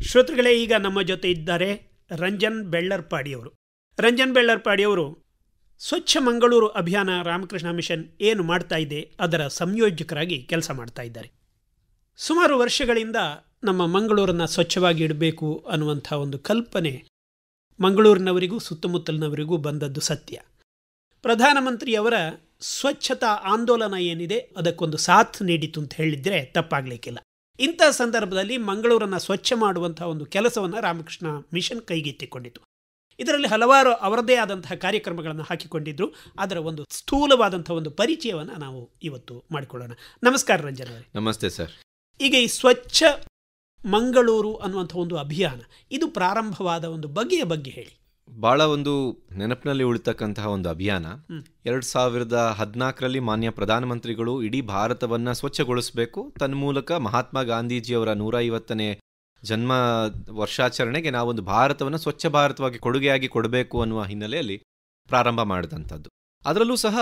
ಶ್ರೋತೃಗಳೇ, ಈಗ ನಮ್ಮ ಜೊತೆ ಇದ್ದಾರೆ ರಂಜನ್ ಬೆಳ್ಳರ್ಪಾಡಿಯವರು. ರಂಜನ್ ಬೆಳ್ಳರ್ಪಾಡಿಯವರು ಸ್ವಚ್ಛ ಮಂಗಳೂರು ಅಭಿಯಾನ ರಾಮಕೃಷ್ಣ ಮಿಷನ್ ಏನು ಮಾಡ್ತಾ ಇದೆ ಅದರ ಸಂಯೋಜಕರಾಗಿ ಕೆಲಸ ಮಾಡ್ತಾ ಇದ್ದಾರೆ. ಸುಮಾರು ವರ್ಷಗಳಿಂದ ನಮ್ಮ ಮಂಗಳೂರನ್ನು ಸ್ವಚ್ಛವಾಗಿ ಇಡಬೇಕು ಅನ್ನುವಂಥ ಒಂದು ಕಲ್ಪನೆ ಮಂಗಳೂರಿನವರಿಗೂ ಸುತ್ತಮುತ್ತಲಿನವರಿಗೂ ಬಂದದ್ದು ಸತ್ಯ. ಪ್ರಧಾನಮಂತ್ರಿಯವರ ಸ್ವಚ್ಛತಾ ಆಂದೋಲನ ಏನಿದೆ ಅದಕ್ಕೊಂದು ಸಾಥ್ ನೀಡಿತು ಅಂತ ಹೇಳಿದರೆ ತಪ್ಪಾಗಲಿಕ್ಕಿಲ್ಲ. ಇಂಥ ಸಂದರ್ಭದಲ್ಲಿ ಮಂಗಳೂರನ್ನು ಸ್ವಚ್ಛ ಮಾಡುವಂಥ ಒಂದು ಕೆಲಸವನ್ನು ರಾಮಕೃಷ್ಣ ಮಿಷನ್ ಕೈಗೆತ್ತಿಕೊಂಡಿತು. ಇದರಲ್ಲಿ ಹಲವಾರು ಅವರದೇ ಆದಂತಹ ಕಾರ್ಯಕ್ರಮಗಳನ್ನು ಹಾಕಿಕೊಂಡಿದ್ರು. ಅದರ ಒಂದು ಸ್ಥೂಲವಾದಂಥ ಒಂದು ಪರಿಚಯವನ್ನು ನಾವು ಇವತ್ತು ಮಾಡಿಕೊಳ್ಳೋಣ. ನಮಸ್ಕಾರ ರಂಜನ್ ಅವರೇ. ನಮಸ್ತೆ ಸರ್. ಈಗ ಈ ಸ್ವಚ್ಛ ಮಂಗಳೂರು ಅನ್ನುವಂಥ ಒಂದು ಅಭಿಯಾನ ಇದು ಪ್ರಾರಂಭವಾದ ಒಂದು ಬಗೆಯ ಬಗ್ಗೆ ಹೇಳಿ. ಬಹಳ ಒಂದು ನೆನಪಿನಲ್ಲಿ ಉಳಿತಕ್ಕಂತಹ ಒಂದು ಅಭಿಯಾನ. 2014ರಲ್ಲಿ ಮಾನ್ಯ ಪ್ರಧಾನಮಂತ್ರಿಗಳು ಇಡೀ ಭಾರತವನ್ನ ಸ್ವಚ್ಛಗೊಳಿಸಬೇಕು, ತನ್ಮೂಲಕ ಮಹಾತ್ಮ ಗಾಂಧೀಜಿಯವರ 150ನೇ ಜನ್ಮ ವರ್ಷಾಚರಣೆಗೆ ನಾವೊಂದು ಭಾರತವನ್ನು ಸ್ವಚ್ಛ ಭಾರತವಾಗಿ ಕೊಡುಗೆಯಾಗಿ ಕೊಡಬೇಕು ಅನ್ನುವ ಹಿನ್ನೆಲೆಯಲ್ಲಿ ಪ್ರಾರಂಭ ಮಾಡಿದಂಥದ್ದು. ಅದರಲ್ಲೂ ಸಹ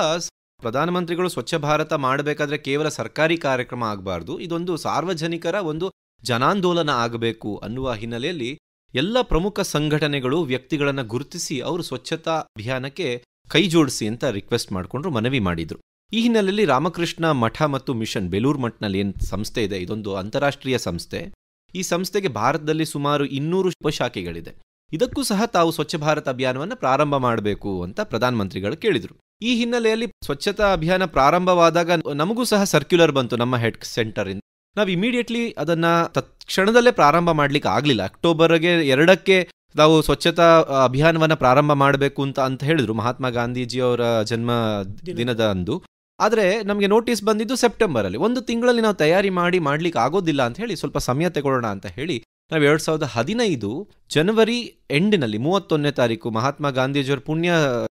ಪ್ರಧಾನಮಂತ್ರಿಗಳು ಸ್ವಚ್ಛ ಭಾರತ ಮಾಡಬೇಕಾದ್ರೆ ಕೇವಲ ಸರ್ಕಾರಿ ಕಾರ್ಯಕ್ರಮ ಆಗಬಾರ್ದು, ಇದೊಂದು ಸಾರ್ವಜನಿಕರ ಒಂದು ಜನಾಂದೋಲನ ಆಗಬೇಕು ಅನ್ನುವ ಹಿನ್ನೆಲೆಯಲ್ಲಿ ಎಲ್ಲ ಪ್ರಮುಖ ಸಂಘಟನೆಗಳು ವ್ಯಕ್ತಿಗಳನ್ನು ಗುರುತಿಸಿ ಅವರು ಸ್ವಚ್ಛತಾ ಅಭಿಯಾನಕ್ಕೆ ಕೈ ಜೋಡಿಸಿ ಅಂತ ರಿಕ್ವೆಸ್ಟ್ ಮಾಡಿಕೊಂಡ್ರು, ಮನವಿ ಮಾಡಿದ್ರು. ಈ ಹಿನ್ನೆಲೆಯಲ್ಲಿ ರಾಮಕೃಷ್ಣ ಮಠ ಮತ್ತು ಮಿಷನ್ ಬೇಲೂರು ಮಠನಲ್ಲಿ ಏನು ಸಂಸ್ಥೆ ಇದೆ, ಇದೊಂದು ಅಂತಾರಾಷ್ಟ್ರೀಯ ಸಂಸ್ಥೆ. ಈ ಸಂಸ್ಥೆಗೆ ಭಾರತದಲ್ಲಿ ಸುಮಾರು 200 ಉಪಶಾಖೆಗಳಿದೆ. ಇದಕ್ಕೂ ಸಹ ತಾವು ಸ್ವಚ್ಛ ಭಾರತ ಅಭಿಯಾನವನ್ನು ಪ್ರಾರಂಭ ಮಾಡಬೇಕು ಅಂತ ಪ್ರಧಾನಮಂತ್ರಿಗಳು ಕೇಳಿದ್ರು. ಈ ಹಿನ್ನೆಲೆಯಲ್ಲಿ ಸ್ವಚ್ಛತಾ ಅಭಿಯಾನ ಪ್ರಾರಂಭವಾದಾಗ ನಮಗೂ ಸಹ ಸರ್ಕ್ಯುಲರ್ ಬಂತು ನಮ್ಮ ಹೆಡ್ ಸೆಂಟರ್ ಇಂದ. ನಾವು ಇಮಿಡಿಯೇಟ್ಲಿ ಅದನ್ನ ತತ್ಕ್ಷಣದಲ್ಲೇ ಪ್ರಾರಂಭ ಮಾಡ್ಲಿಕ್ಕೆ ಆಗ್ಲಿಲ್ಲ. ಅಕ್ಟೋಬರ್ಗೆ 2ಕ್ಕೆ ನಾವು ಸ್ವಚ್ಛತಾ ಅಭಿಯಾನವನ್ನ ಪ್ರಾರಂಭ ಮಾಡಬೇಕು ಅಂತ ಹೇಳಿದ್ರು ಮಹಾತ್ಮ ಗಾಂಧೀಜಿಯವರ ಜನ್ಮ ದಿನದ ಅಂದು. ಆದರೆ ನಮಗೆ ನೋಟಿಸ್ ಬಂದಿದ್ದು ಸೆಪ್ಟೆಂಬರಲ್ಲಿ. 1 ತಿಂಗಳಲ್ಲಿ ನಾವು ತಯಾರಿ ಮಾಡ್ಲಿಕ್ಕೆ ಆಗೋದಿಲ್ಲ ಅಂತ ಹೇಳಿ ಸ್ವಲ್ಪ ಸಮಯ ತಗೊಳ್ಳೋಣ ಅಂತ ಹೇಳಿ ನಾವು 2015 ಜನವರಿ ಎಂಡಿನಲ್ಲಿ 31ನೇ ತಾರೀಕು ಮಹಾತ್ಮ ಗಾಂಧೀಜಿಯವರ ಪುಣ್ಯ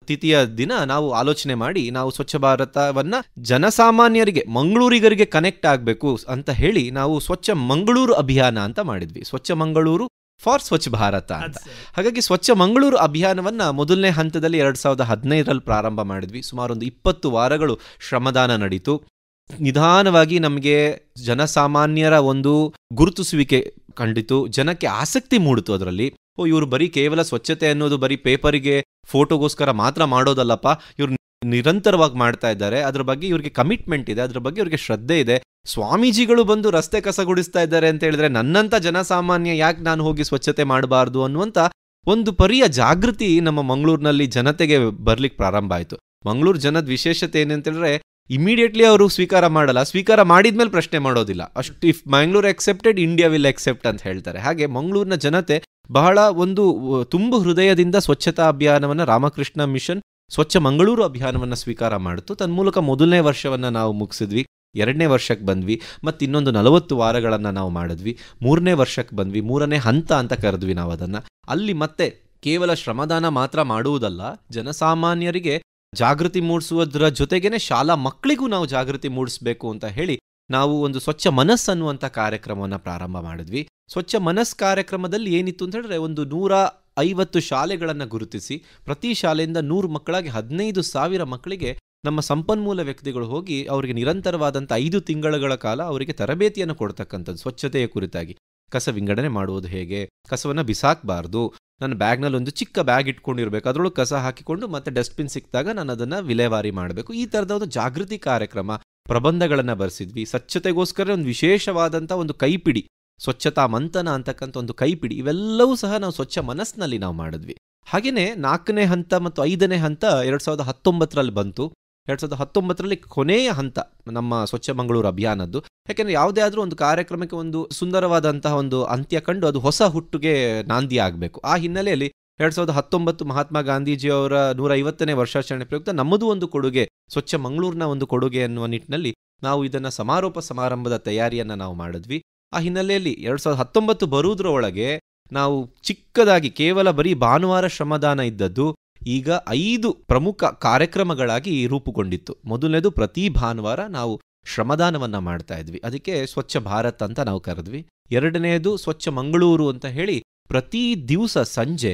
ತಿಥಿಯ ದಿನ ನಾವು ಆಲೋಚನೆ ಮಾಡಿ ನಾವು ಸ್ವಚ್ಛ ಭಾರತವನ್ನ ಜನಸಾಮಾನ್ಯರಿಗೆ ಮಂಗಳೂರಿಗರಿಗೆ ಕನೆಕ್ಟ್ ಆಗಬೇಕು ಅಂತ ಹೇಳಿ ನಾವು ಸ್ವಚ್ಛ ಮಂಗಳೂರು ಅಭಿಯಾನ ಅಂತ ಮಾಡಿದ್ವಿ. ಸ್ವಚ್ಛ ಮಂಗಳೂರು ಫಾರ್ ಸ್ವಚ್ಛ ಭಾರತ ಅಂತ. ಹಾಗಾಗಿ ಸ್ವಚ್ಛ ಮಂಗಳೂರು ಅಭಿಯಾನವನ್ನ ಮೊದಲನೇ ಹಂತದಲ್ಲಿ 2015ರಲ್ಲಿ ಪ್ರಾರಂಭ ಮಾಡಿದ್ವಿ. ಸುಮಾರು ಒಂದು 20 ವಾರಗಳು ಶ್ರಮದಾನ ನಡೀತು. ನಿಧಾನವಾಗಿ ನಮಗೆ ಜನಸಾಮಾನ್ಯರ ಒಂದು ಗುರುತಿಸುವಿಕೆ ಕಂಡಿತು, ಜನಕ್ಕೆ ಆಸಕ್ತಿ ಮೂಡಿತು. ಅದರಲ್ಲಿ ಇವರು ಬರೀ ಕೇವಲ ಸ್ವಚ್ಛತೆ ಅನ್ನೋದು ಬರೀ ಪೇಪರಿಗೆ ಫೋಟೋಗೋಸ್ಕರ ಮಾತ್ರ ಮಾಡೋದಲ್ಲಪ್ಪ, ಇವ್ರು ನಿರಂತರವಾಗಿ ಮಾಡ್ತಾ ಇದ್ದಾರೆ, ಅದ್ರ ಬಗ್ಗೆ ಇವ್ರಿಗೆ ಕಮಿಟ್ಮೆಂಟ್ ಇದೆ, ಅದ್ರ ಬಗ್ಗೆ ಇವ್ರಿಗೆ ಶ್ರದ್ಧೆ ಇದೆ. ಸ್ವಾಮೀಜಿಗಳು ಬಂದು ರಸ್ತೆ ಕಸ ಗುಡಿಸ್ತಾ ಇದ್ದಾರೆ ಅಂತ ಹೇಳಿದ್ರೆ ನನ್ನಂತ ಜನಸಾಮಾನ್ಯ ಯಾಕೆ ನಾನು ಹೋಗಿ ಸ್ವಚ್ಛತೆ ಮಾಡಬಾರ್ದು ಅನ್ನುವಂಥ ಒಂದು ಪರಿಯ ಜಾಗೃತಿ ನಮ್ಮ ಮಂಗಳೂರಿನಲ್ಲಿ ಜನತೆಗೆ ಬರ್ಲಿಕ್ಕೆ ಪ್ರಾರಂಭ ಆಯಿತು. ಮಂಗಳೂರು ಜನದ ವಿಶೇಷತೆ ಏನಂತ ಹೇಳಿದ್ರೆ ಇಮಿಡಿಯೇಟ್ಲಿ ಅವರು ಸ್ವೀಕಾರ ಮಾಡಲ್ಲ, ಸ್ವೀಕಾರ ಮಾಡಿದ್ಮೇಲೆ ಪ್ರಶ್ನೆ ಮಾಡೋದಿಲ್ಲ. ಅಷ್ಟು if Mangaluru accepted India will accept ಅಂತ ಹೇಳ್ತಾರೆ. ಹಾಗೆ ಮಂಗಳೂರಿನ ಜನತೆ ಬಹಳ ಒಂದು ತುಂಬು ಹೃದಯದಿಂದ ಸ್ವಚ್ಛತಾ ಅಭಿಯಾನವನ್ನು ರಾಮಕೃಷ್ಣ ಮಿಷನ್ ಸ್ವಚ್ಛ ಮಂಗಳೂರು ಅಭಿಯಾನವನ್ನು ಸ್ವೀಕಾರ ಮಾಡಿತು. ತನ್ಮೂಲಕ ಮೊದಲನೇ ವರ್ಷವನ್ನು ನಾವು ಮುಗಿಸಿದ್ವಿ, 2ನೇ ವರ್ಷಕ್ಕೆ ಬಂದ್ವಿ, ಮತ್ತು ಇನ್ನೊಂದು 40 ವಾರಗಳನ್ನು ನಾವು ಮಾಡಿದ್ವಿ. 3ನೇ ವರ್ಷಕ್ಕೆ ಬಂದ್ವಿ, 3ನೇ ಹಂತ ಅಂತ ಕರೆದ್ವಿ ನಾವು ಅದನ್ನು. ಅಲ್ಲಿ ಮತ್ತೆ ಕೇವಲ ಶ್ರಮದಾನ ಮಾತ್ರ ಮಾಡುವುದಲ್ಲ, ಜನಸಾಮಾನ್ಯರಿಗೆ ಜಾಗೃತಿ ಮೂಡಿಸುವುದರ ಜೊತೆಗೇನೆ ಶಾಲಾ ಮಕ್ಕಳಿಗೂ ನಾವು ಜಾಗೃತಿ ಮೂಡಿಸಬೇಕು ಅಂತ ಹೇಳಿ ನಾವು ಒಂದು ಸ್ವಚ್ಛ ಮನಸ್ಸು ಅನ್ನುವಂಥ ಕಾರ್ಯಕ್ರಮವನ್ನು ಪ್ರಾರಂಭ ಮಾಡಿದ್ವಿ. ಸ್ವಚ್ಛ ಮನಸ್ಸು ಕಾರ್ಯಕ್ರಮದಲ್ಲಿ ಏನಿತ್ತು ಅಂತ ಹೇಳಿದ್ರೆ ಒಂದು 150 ಶಾಲೆಗಳನ್ನು ಗುರುತಿಸಿ ಪ್ರತಿ ಶಾಲೆಯಿಂದ 100 ಮಕ್ಕಳಾಗಿ 15,000 ಮಕ್ಕಳಿಗೆ ನಮ್ಮ ಸಂಪನ್ಮೂಲ ವ್ಯಕ್ತಿಗಳು ಹೋಗಿ ಅವರಿಗೆ ನಿರಂತರವಾದಂಥ 5 ತಿಂಗಳ ಕಾಲ ಅವರಿಗೆ ತರಬೇತಿಯನ್ನು ಕೊಡ್ತಕ್ಕಂಥದ್ದು ಸ್ವಚ್ಛತೆಯ ಕುರಿತಾಗಿ. ಕಸ ವಿಂಗಡಣೆ ಮಾಡುವುದು ಹೇಗೆ, ಕಸವನ್ನು ಬಿಸಾಕಬಾರ್ದು, ನನ್ನ ಬ್ಯಾಗ್ನಲ್ಲಿ ಒಂದು ಚಿಕ್ಕ ಬ್ಯಾಗ್ ಇಟ್ಕೊಂಡಿರ್ಬೇಕು, ಅದರೊಳಗೆ ಕಸ ಹಾಕಿಕೊಂಡು ಮತ್ತೆ ಡಸ್ಟ್ಬಿನ್ ಸಿಕ್ಕಿದಾಗ ನಾನು ಅದನ್ನು ವಿಲೇವಾರಿ ಮಾಡಬೇಕು. ಈ ಥರದ ಒಂದು ಜಾಗೃತಿ ಕಾರ್ಯಕ್ರಮ, ಪ್ರಬಂಧಗಳನ್ನು ಬರೆಸಿದ್ವಿ. ಸ್ವಚ್ಛತೆಗೋಸ್ಕರ ಒಂದು ವಿಶೇಷವಾದಂಥ ಒಂದು ಕೈಪಿಡಿ, ಸ್ವಚ್ಛತಾ ಮಂಥನ ಅಂತಕ್ಕಂಥ ಒಂದು ಕೈಪಿಡಿ, ಇವೆಲ್ಲವೂ ಸಹ ನಾವು ಸ್ವಚ್ಛ ಮನಸ್ಸಿನಲ್ಲಿ ನಾವು ಮಾಡಿದ್ವಿ. ಹಾಗೆಯೇ 4ನೇ ಹಂತ ಮತ್ತು 5ನೇ ಹಂತ 2019ರಲ್ಲಿ ಬಂತು. 2019ರಲ್ಲಿ ಕೊನೆಯ ಹಂತ ನಮ್ಮ ಸ್ವಚ್ಛ ಮಂಗಳೂರು ಅಭಿಯಾನದ್ದು. ಯಾಕೆಂದರೆ ಯಾವುದೇ ಆದರೂ ಒಂದು ಕಾರ್ಯಕ್ರಮಕ್ಕೆ ಒಂದು ಸುಂದರವಾದಂತಹ ಒಂದು ಅಂತ್ಯ ಕಂಡು ಅದು ಹೊಸ ಹುಟ್ಟುಗೆ ನಾಂದಿ ಆಗಬೇಕು. ಆ ಹಿನ್ನೆಲೆಯಲ್ಲಿ 2019 ಮಹಾತ್ಮ ಗಾಂಧೀಜಿಯವರ 150ನೇ ವರ್ಷಾಚರಣೆ ಪ್ರಯುಕ್ತ ನಮ್ಮದು ಒಂದು ಕೊಡುಗೆ, ಸ್ವಚ್ಛ ಮಂಗಳೂರಿನ ಒಂದು ಕೊಡುಗೆ ಅನ್ನುವ ನಿಟ್ಟಿನಲ್ಲಿ ನಾವು ಇದನ್ನು ಸಮಾರೋಪ ಸಮಾರಂಭದ ತಯಾರಿಯನ್ನು ನಾವು ಮಾಡಿದ್ವಿ. ಆ ಹಿನ್ನೆಲೆಯಲ್ಲಿ 2019 ಬರುವುದರೊಳಗೆ ನಾವು ಚಿಕ್ಕದಾಗಿ ಕೇವಲ ಬರೀ ಭಾನುವಾರ ಶ್ರಮದಾನ ಇದ್ದದ್ದು ಈಗ 5 ಪ್ರಮುಖ ಕಾರ್ಯಕ್ರಮಗಳಾಗಿ ರೂಪುಗೊಂಡಿತ್ತು. ಮೊದಲನೇದು ಪ್ರತಿ ಭಾನುವಾರ ನಾವು ಶ್ರಮದಾನವನ್ನ ಮಾಡ್ತಾ ಇದ್ವಿ, ಅದಕ್ಕೆ ಸ್ವಚ್ಛ ಭಾರತ್ ಅಂತ ನಾವು ಕರೆದ್ವಿ. 2ನೇದು ಸ್ವಚ್ಛ ಮಂಗಳೂರು ಅಂತ ಹೇಳಿ ಪ್ರತಿ ದಿವಸ ಸಂಜೆ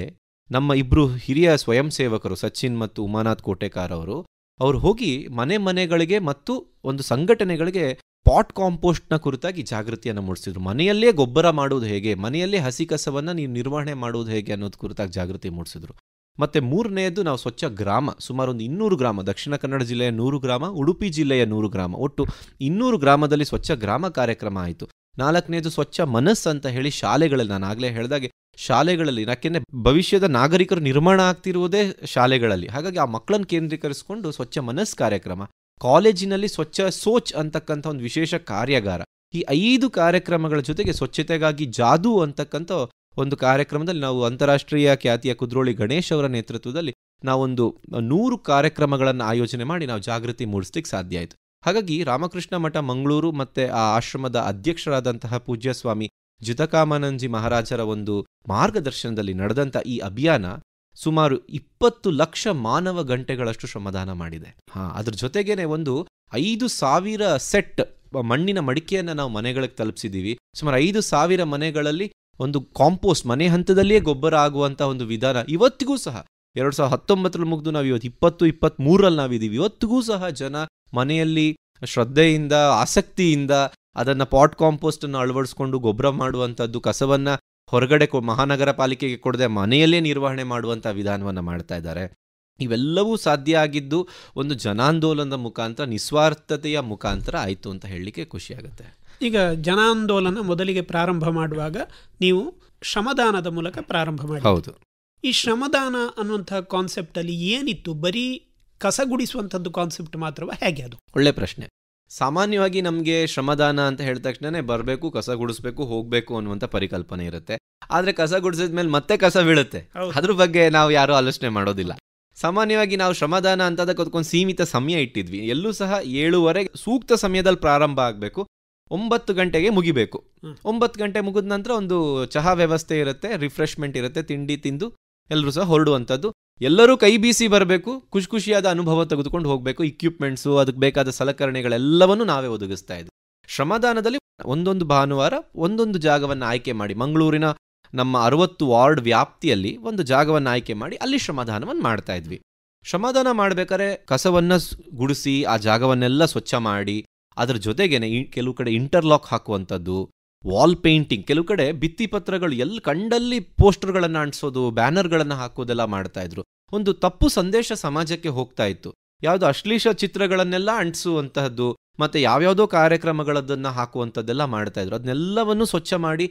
ನಮ್ಮ 2 ಹಿರಿಯ ಸ್ವಯಂ ಸೇವಕರು ಸಚಿನ್ ಮತ್ತು ಉಮಾನಾಥ್ ಕೋಟೆಕಾರ್ ಅವರು ಹೋಗಿ ಮನೆಗಳಿಗೆ ಮತ್ತು ಒಂದು ಸಂಘಟನೆಗಳಿಗೆ ಪಾಟ್ ಕಾಂಪೋಸ್ಟ್ನ ಕುರಿತಾಗಿ ಜಾಗೃತಿಯನ್ನು ಮೂಡಿಸಿದ್ರು. ಮನೆಯಲ್ಲೇ ಗೊಬ್ಬರ ಮಾಡುವುದು ಹೇಗೆ, ಮನೆಯಲ್ಲೇ ಹಸಿ ಕಸವನ್ನು ನೀವು ನಿರ್ವಹಣೆ ಮಾಡುವುದು ಹೇಗೆ ಅನ್ನೋದು ಕುರಿತಾಗಿ ಜಾಗೃತಿ ಮೂಡಿಸಿದ್ರು. ಮತ್ತು ಮೂರನೆಯದು ನಾವು ಸ್ವಚ್ಛ ಗ್ರಾಮ, ಸುಮಾರು ಒಂದು 200 ಗ್ರಾಮ, ದಕ್ಷಿಣ ಕನ್ನಡ ಜಿಲ್ಲೆಯ 100 ಗ್ರಾಮ, ಉಡುಪಿ ಜಿಲ್ಲೆಯ 100 ಗ್ರಾಮ, ಒಟ್ಟು 200 ಗ್ರಾಮದಲ್ಲಿ ಸ್ವಚ್ಛ ಗ್ರಾಮ ಕಾರ್ಯಕ್ರಮ ಆಯಿತು. 4ನೇದು ಸ್ವಚ್ಛ ಮನಸ್ಸು ಅಂತ ಹೇಳಿ ಶಾಲೆಗಳಲ್ಲಿ, ನಾನು ಆಗಲೇ ಹೇಳಿದಾಗೆ ಶಾಲೆಗಳಲ್ಲಿ, ಯಾಕೆಂದರೆ ಭವಿಷ್ಯದ ನಾಗರಿಕರು ನಿರ್ಮಾಣ ಆಗ್ತಿರುವುದೇ ಶಾಲೆಗಳಲ್ಲಿ, ಹಾಗಾಗಿ ಆ ಮಕ್ಕಳನ್ನು ಕೇಂದ್ರೀಕರಿಸಿಕೊಂಡು ಸ್ವಚ್ಛ ಮನಸ್ಸು ಕಾರ್ಯಕ್ರಮ. ಕಾಲೇಜಿನಲ್ಲಿ ಸ್ವಚ್ಛ ಸೋಚ್ ಅಂತಕ್ಕಂಥ ಒಂದು ವಿಶೇಷ ಕಾರ್ಯಾಗಾರ. ಈ 5 ಕಾರ್ಯಕ್ರಮಗಳ ಜೊತೆಗೆ ಸ್ವಚ್ಛತೆಗಾಗಿ ಜಾದೂ ಅಂತಕ್ಕಂಥ ಒಂದು ಕಾರ್ಯಕ್ರಮದಲ್ಲಿ ನಾವು ಅಂತಾರಾಷ್ಟ್ರೀಯ ಖ್ಯಾತಿಯ ಕುದ್ರೋಳಿ ಗಣೇಶ್ ಅವರ ನೇತೃತ್ವದಲ್ಲಿ ನಾವೊಂದು 100 ಕಾರ್ಯಕ್ರಮಗಳನ್ನು ಆಯೋಜನೆ ಮಾಡಿ ನಾವು ಜಾಗೃತಿ ಮೂಡಿಸ್ಲಿಕ್ಕೆ ಸಾಧ್ಯ ಆಯಿತು. ಹಾಗಾಗಿ ರಾಮಕೃಷ್ಣ ಮಠ ಮಂಗಳೂರು ಮತ್ತು ಆ ಆಶ್ರಮದ ಅಧ್ಯಕ್ಷರಾದಂತಹ ಪೂಜ್ಯ ಸ್ವಾಮಿ ಜಿತಕಾಮಾನಂದಜಿ ಮಹಾರಾಜರ ಒಂದು ಮಾರ್ಗದರ್ಶನದಲ್ಲಿ ನಡೆದಂಥ ಈ ಅಭಿಯಾನ ಸುಮಾರು 20 ಲಕ್ಷ ಮಾನವ ಗಂಟೆಗಳಷ್ಟು ಶ್ರಮದಾನ ಮಾಡಿದೆ. ಅದ್ರ ಜೊತೆಗೇನೆ ಒಂದು 5,000 ಸೆಟ್ ಮಣ್ಣಿನ ಮಡಿಕೆಯನ್ನು ನಾವು ಮನೆಗಳಿಗೆ ತಲುಪಿಸಿದ್ದೀವಿ. ಸುಮಾರು 5,000 ಮನೆಗಳಲ್ಲಿ ಒಂದು ಕಾಂಪೋಸ್ಟ್, ಮನೆ ಹಂತದಲ್ಲಿಯೇ ಗೊಬ್ಬರ ಆಗುವಂಥ ಒಂದು ವಿಧಾನ ಇವತ್ತಿಗೂ ಸಹ 2019 ಮುಗಿದು ನಾವು ಇವತ್ತು 2023 ನಾವಿದ್ದೀವಿ. ಇವತ್ತಿಗೂ ಸಹ ಜನ ಮನೆಯಲ್ಲಿ ಶ್ರದ್ಧೆಯಿಂದ, ಆಸಕ್ತಿಯಿಂದ ಅದನ್ನು ಪಾಟ್ ಕಾಂಪೋಸ್ಟನ್ನು ಅಳವಡಿಸ್ಕೊಂಡು ಗೊಬ್ಬರ ಮಾಡುವಂಥದ್ದು, ಕಸವನ್ನು ಹೊರಗಡೆ ಮಹಾನಗರ ಪಾಲಿಕೆಗೆ ಕೊಡದೆ ಮನೆಯಲ್ಲೇ ನಿರ್ವಹಣೆ ಮಾಡುವಂಥ ವಿಧಾನವನ್ನು ಮಾಡ್ತಾ ಇದ್ದಾರೆ. ಇವೆಲ್ಲವೂ ಸಾಧ್ಯ ಆಗಿದ್ದು ಒಂದು ಜನಾಂದೋಲನದ ಮುಖಾಂತರ, ನಿಸ್ವಾರ್ಥತೆಯ ಮುಖಾಂತರ ಆಯಿತು ಅಂತ ಹೇಳಲಿಕ್ಕೆ ಖುಷಿಯಾಗುತ್ತೆ. ಈಗ ಜನಾಂದೋಲನ ಮೊದಲಿಗೆ ಪ್ರಾರಂಭ ಮಾಡುವಾಗ ನೀವು ಶ್ರಮದಾನದ ಮೂಲಕ ಪ್ರಾರಂಭ ಮಾಡಿ. ಹೌದು. ಈ ಶ್ರಮದಾನ ಅನ್ನುವಂಥ ಕಾನ್ಸೆಪ್ಟಲ್ಲಿ ಏನಿತ್ತು? ಬರೀ ಕಸ ಗುಡಿಸುವಂಥದ್ದು ಕಾನ್ಸೆಪ್ಟ್ ಮಾತ್ರವಾ, ಹೇಗೆ ಅದು? ಒಳ್ಳೆ ಪ್ರಶ್ನೆ. ಸಾಮಾನ್ಯವಾಗಿ ನಮಗೆ ಶ್ರಮದಾನ ಅಂತ ಹೇಳಿದ ತಕ್ಷಣನೇ ಬರಬೇಕು, ಕಸ ಗುಡಿಸ್ಬೇಕು, ಹೋಗಬೇಕು ಅನ್ನುವಂಥ ಪರಿಕಲ್ಪನೆ ಇರುತ್ತೆ. ಆದರೆ ಕಸ ಗುಡಿಸಿದ ಮೇಲೆ ಮತ್ತೆ ಕಸ ಬೀಳುತ್ತೆ, ಅದ್ರ ಬಗ್ಗೆ ನಾವು ಯಾರೂ ಆಲೋಚನೆ ಮಾಡೋದಿಲ್ಲ. ಸಾಮಾನ್ಯವಾಗಿ ನಾವು ಶ್ರಮದಾನ ಅಂತ ಅದಕ್ಕೊಂದು ಸೀಮಿತ ಸಮಯ ಇಟ್ಟಿದ್ವಿ. ಎಲ್ಲೂ ಸಹ 7:30 ಸೂಕ್ತ ಸಮಯದಲ್ಲಿ ಪ್ರಾರಂಭ ಆಗಬೇಕು, 9 ಗಂಟೆಗೆ ಮುಗಿಬೇಕು. 9 ಗಂಟೆ ಮುಗಿದ ನಂತರ ಒಂದು ಚಹಾ ವ್ಯವಸ್ಥೆ ಇರುತ್ತೆ, ರಿಫ್ರೆಶ್ಮೆಂಟ್ ಇರುತ್ತೆ, ತಿಂಡಿ ತಿಂದು ಎಲ್ಲರೂ ಸಹ ಹೊರಡುವಂಥದ್ದು. ಎಲ್ಲರೂ ಕೈ ಬೀಸಿ ಬರಬೇಕು, ಖುಷಿಯಾದ ಅನುಭವ ತೆಗೆದುಕೊಂಡು ಹೋಗಬೇಕು. ಇಕ್ವಿಪ್ಮೆಂಟ್ಸು, ಅದಕ್ಕೆ ಬೇಕಾದ ಸಲಕರಣೆಗಳೆಲ್ಲವನ್ನೂ ನಾವೇ ಒದಗಿಸ್ತಾ ಇದ್ವಿ. ಶ್ರಮದಾನದಲ್ಲಿ ಒಂದೊಂದು ಭಾನುವಾರ ಒಂದೊಂದು ಜಾಗವನ್ನು ಆಯ್ಕೆ ಮಾಡಿ, ಮಂಗಳೂರಿನ ನಮ್ಮ 60 ವಾರ್ಡ್ ವ್ಯಾಪ್ತಿಯಲ್ಲಿ ಒಂದು ಜಾಗವನ್ನು ಆಯ್ಕೆ ಮಾಡಿ ಅಲ್ಲಿ ಶ್ರಮದಾನವನ್ನು ಮಾಡ್ತಾ ಇದ್ವಿ. ಶ್ರಮದಾನ ಮಾಡಬೇಕಾದ್ರೆ ಕಸವನ್ನು ಗುಡಿಸಿ ಆ ಜಾಗವನ್ನೆಲ್ಲ ಸ್ವಚ್ಛ ಮಾಡಿ, ಅದರ ಜೊತೆಗೇನೆ ಕೆಲವು ಕಡೆ ಇಂಟರ್ಲಾಕ್ ಹಾಕುವಂಥದ್ದು, ವಾಲ್ ಪೇಂಟಿಂಗ್, ಕೆಲವು ಕಡೆ ಭಿತ್ತಿಪತ್ರಗಳು ಎಲ್ಲಿ ಕಂಡಲ್ಲಿ ಪೋಸ್ಟರ್ಗಳನ್ನು ಅಂಟಿಸೋದು, ಬ್ಯಾನರ್ಗಳನ್ನು ಹಾಕೋದೆಲ್ಲ ಮಾಡ್ತಾ ಇದ್ರು. ಒಂದು ತಪ್ಪು ಸಂದೇಶ ಸಮಾಜಕ್ಕೆ ಹೋಗ್ತಾ ಇತ್ತು. ಯಾವುದು ಅಶ್ಲೀಷ ಚಿತ್ರಗಳನ್ನೆಲ್ಲ ಅಂಟಿಸುವಂತಹದ್ದು, ಮತ್ತು ಯಾವ್ಯಾವುದೋ ಕಾರ್ಯಕ್ರಮಗಳದನ್ನು ಹಾಕುವಂಥದ್ದೆಲ್ಲ ಮಾಡ್ತಾ ಇದ್ರು. ಅದನ್ನೆಲ್ಲವನ್ನು ಸ್ವಚ್ಛ ಮಾಡಿ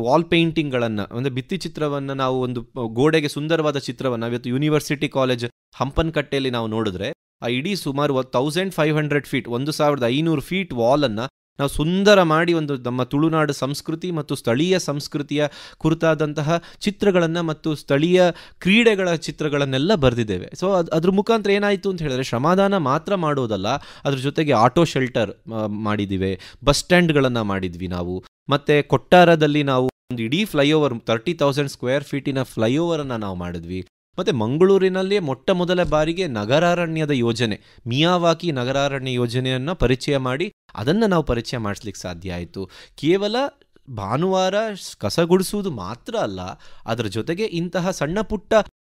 ವಾಲ್ ಪೇಂಟಿಂಗ್ಗಳನ್ನು, ಅಂದರೆ ಭಿತ್ತಿ ಚಿತ್ರವನ್ನು, ನಾವು ಒಂದು ಗೋಡೆಗೆ ಸುಂದರವಾದ ಚಿತ್ರವನ್ನು ಇವತ್ತು ಯೂನಿವರ್ಸಿಟಿ ಕಾಲೇಜ್ ಹಂಪನಕಟ್ಟೆಯಲ್ಲಿ ನಾವು ನೋಡಿದ್ರೆ ಆ ಇಡೀ ಸುಮಾರು 1500 ಫೀಟ್, 1500 ಫೀಟ್ ವಾಲನ್ನು ನಾವು ಸುಂದರ ಮಾಡಿ ಒಂದು ನಮ್ಮ ತುಳುನಾಡು ಸಂಸ್ಕೃತಿ ಮತ್ತು ಸ್ಥಳೀಯ ಸಂಸ್ಕೃತಿಯ ಕುರಿತಾದಂತಹ ಚಿತ್ರಗಳನ್ನು ಮತ್ತು ಸ್ಥಳೀಯ ಕ್ರೀಡೆಗಳ ಚಿತ್ರಗಳನ್ನೆಲ್ಲ ಬರೆದಿದ್ದೇವೆ. ಸೊ ಅದ್ರ ಮುಖಾಂತರ ಏನಾಯಿತು ಅಂತ ಹೇಳಿದ್ರೆ, ಶ್ರಮದಾನ ಮಾತ್ರ ಮಾಡೋದಲ್ಲ, ಅದ್ರ ಜೊತೆಗೆ ಆಟೋ ಶೆಲ್ಟರ್ ಮಾಡಿದ್ದೀವಿ, ಬಸ್ ಸ್ಟ್ಯಾಂಡ್ಗಳನ್ನು ಮಾಡಿದ್ವಿ ನಾವು. ಮತ್ತು ಕೊಟ್ಟಾರದಲ್ಲಿ ನಾವು ಒಂದು ಇಡೀ ಫ್ಲೈಓವರ್, 30,000 ಸ್ಕ್ವೇರ್ ಫೀಟಿನ ಫ್ಲೈಓವರನ್ನು ನಾವು ಮಾಡಿದ್ವಿ. ಮತ್ತು ಮಂಗಳೂರಿನಲ್ಲಿಯೇ ಮೊಟ್ಟ ಮೊದಲ ಬಾರಿಗೆ ನಗರಾರಣ್ಯದ ಯೋಜನೆ, ಮಿಯಾವಾಕಿ ನಗರಾರಣ್ಯ ಯೋಜನೆಯನ್ನು ಪರಿಚಯ ಮಾಡಿ ಅದನ್ನು ನಾವು ಪರಿಚಯ ಮಾಡಿಸ್ಲಿಕ್ಕೆ ಸಾಧ್ಯ ಆಯಿತು. ಕೇವಲ ಭಾನುವಾರ ಕಸ ಗುಡಿಸುವುದು ಮಾತ್ರ ಅಲ್ಲ, ಅದರ ಜೊತೆಗೆ ಇಂತಹ ಸಣ್ಣ ಪುಟ್ಟ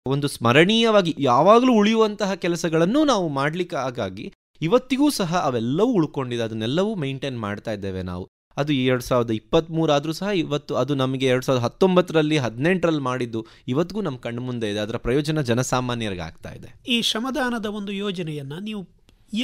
ಒಂದು ಸ್ಮರಣೀಯವಾಗಿ ಯಾವಾಗಲೂ ಉಳಿಯುವಂತಹ ಕೆಲಸಗಳನ್ನು ನಾವು ಮಾಡಲಿಕ್ಕೆ ಆಗಾಗಿ ಇವತ್ತಿಗೂ ಸಹ ಅವೆಲ್ಲವೂ ಉಳ್ಕೊಂಡಿದೆ. ಅದನ್ನೆಲ್ಲವೂ ಮೇಂಟೈನ್ ಮಾಡ್ತಾ ಇದ್ದೇವೆ ನಾವು. ಅದು 2023 ಆದರೂ ಸಹ ಇವತ್ತು ಅದು ನಮಗೆ 2019ರಲ್ಲಿ 18ರಲ್ಲಿ ಮಾಡಿದ್ದು ಇವತ್ತಿಗೂ ನಮ್ಮ ಕಣ್ಣು ಮುಂದೆ ಇದೆ. ಅದರ ಪ್ರಯೋಜನ ಜನಸಾಮಾನ್ಯರಿಗೆ ಆಗ್ತಾ ಇದೆ. ಈ ಶ್ರಮದಾನದ ಒಂದು ಯೋಜನೆಯನ್ನು ನೀವು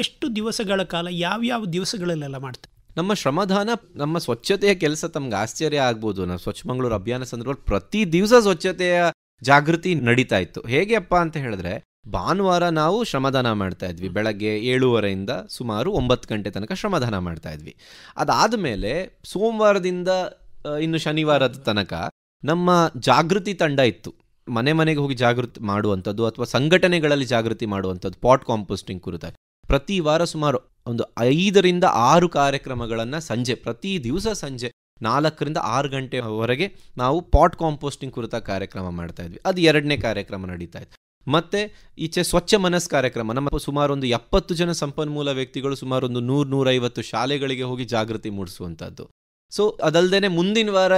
ಎಷ್ಟು ದಿವಸಗಳ ಕಾಲ, ಯಾವ್ಯಾವ ದಿವಸಗಳಲ್ಲೆಲ್ಲ ಮಾಡ್ತೀವಿ? ನಮ್ಮ ಶ್ರಮದಾನ, ನಮ್ಮ ಸ್ವಚ್ಛತೆಯ ಕೆಲಸ ತಮ್ಗೆ ಆಶ್ಚರ್ಯ ಆಗ್ಬೋದು. ನಾವು ಸ್ವಚ್ಛ ಮಂಗಳೂರು ಅಭಿಯಾನ ಸಂದರ್ಭದಲ್ಲಿ ಪ್ರತಿ ದಿವಸ ಸ್ವಚ್ಛತೆಯ ಜಾಗೃತಿ ನಡೀತಾ ಇತ್ತು. ಹೇಗೆಪ್ಪ ಅಂತ ಹೇಳಿದ್ರೆ, ಭಾನುವಾರ ನಾವು ಶ್ರಮದಾನ ಮಾಡ್ತಾ ಇದ್ವಿ. ಬೆಳಗ್ಗೆ 7:30ಯಿಂದ ಸುಮಾರು 9 ಗಂಟೆ ತನಕ ಶ್ರಮದಾನ ಮಾಡ್ತಾ ಇದ್ವಿ. ಅದಾದ ಮೇಲೆ ಸೋಮವಾರದಿಂದ ಇನ್ನು ಶನಿವಾರದ ತನಕ ನಮ್ಮ ಜಾಗೃತಿ ತಂಡ ಇತ್ತು. ಮನೆ ಮನೆಗೆ ಹೋಗಿ ಜಾಗೃತಿ ಮಾಡುವಂಥದ್ದು ಅಥವಾ ಸಂಘಟನೆಗಳಲ್ಲಿ ಜಾಗೃತಿ ಮಾಡುವಂಥದ್ದು ಪಾಟ್ ಕಾಂಪೋಸ್ಟಿಂಗ್ ಕುರಿತಾಗಿ ಪ್ರತಿ ವಾರ ಸುಮಾರು ಒಂದು 5ರಿಂದ 6 ಕಾರ್ಯಕ್ರಮಗಳನ್ನು ಸಂಜೆ, ಪ್ರತಿ ದಿವಸ ಸಂಜೆ 4ರಿಂದ 6 ಗಂಟೆವರೆಗೆ ನಾವು ಪಾಟ್ ಕಾಂಪೋಸ್ಟಿಂಗ್ ಕುರಿತ ಕಾರ್ಯಕ್ರಮ ಮಾಡ್ತಾ ಇದ್ವಿ. ಅದು 2ನೇ ಕಾರ್ಯಕ್ರಮ ನಡೀತಾ ಇತ್ತು. ಮತ್ತು ಈಚೆ ಸ್ವಚ್ಛ ಮನಸ್ಸು ಕಾರ್ಯಕ್ರಮ, ನಮ್ಮ ಸುಮಾರು ಒಂದು 70 ಜನ ಸಂಪನ್ಮೂಲ ವ್ಯಕ್ತಿಗಳು ಸುಮಾರು ಒಂದು 100-150 ಶಾಲೆಗಳಿಗೆ ಹೋಗಿ ಜಾಗೃತಿ ಮೂಡಿಸುವಂಥದ್ದು. ಸೊ ಅದಲ್ಲದೆ ಮುಂದಿನ ವಾರ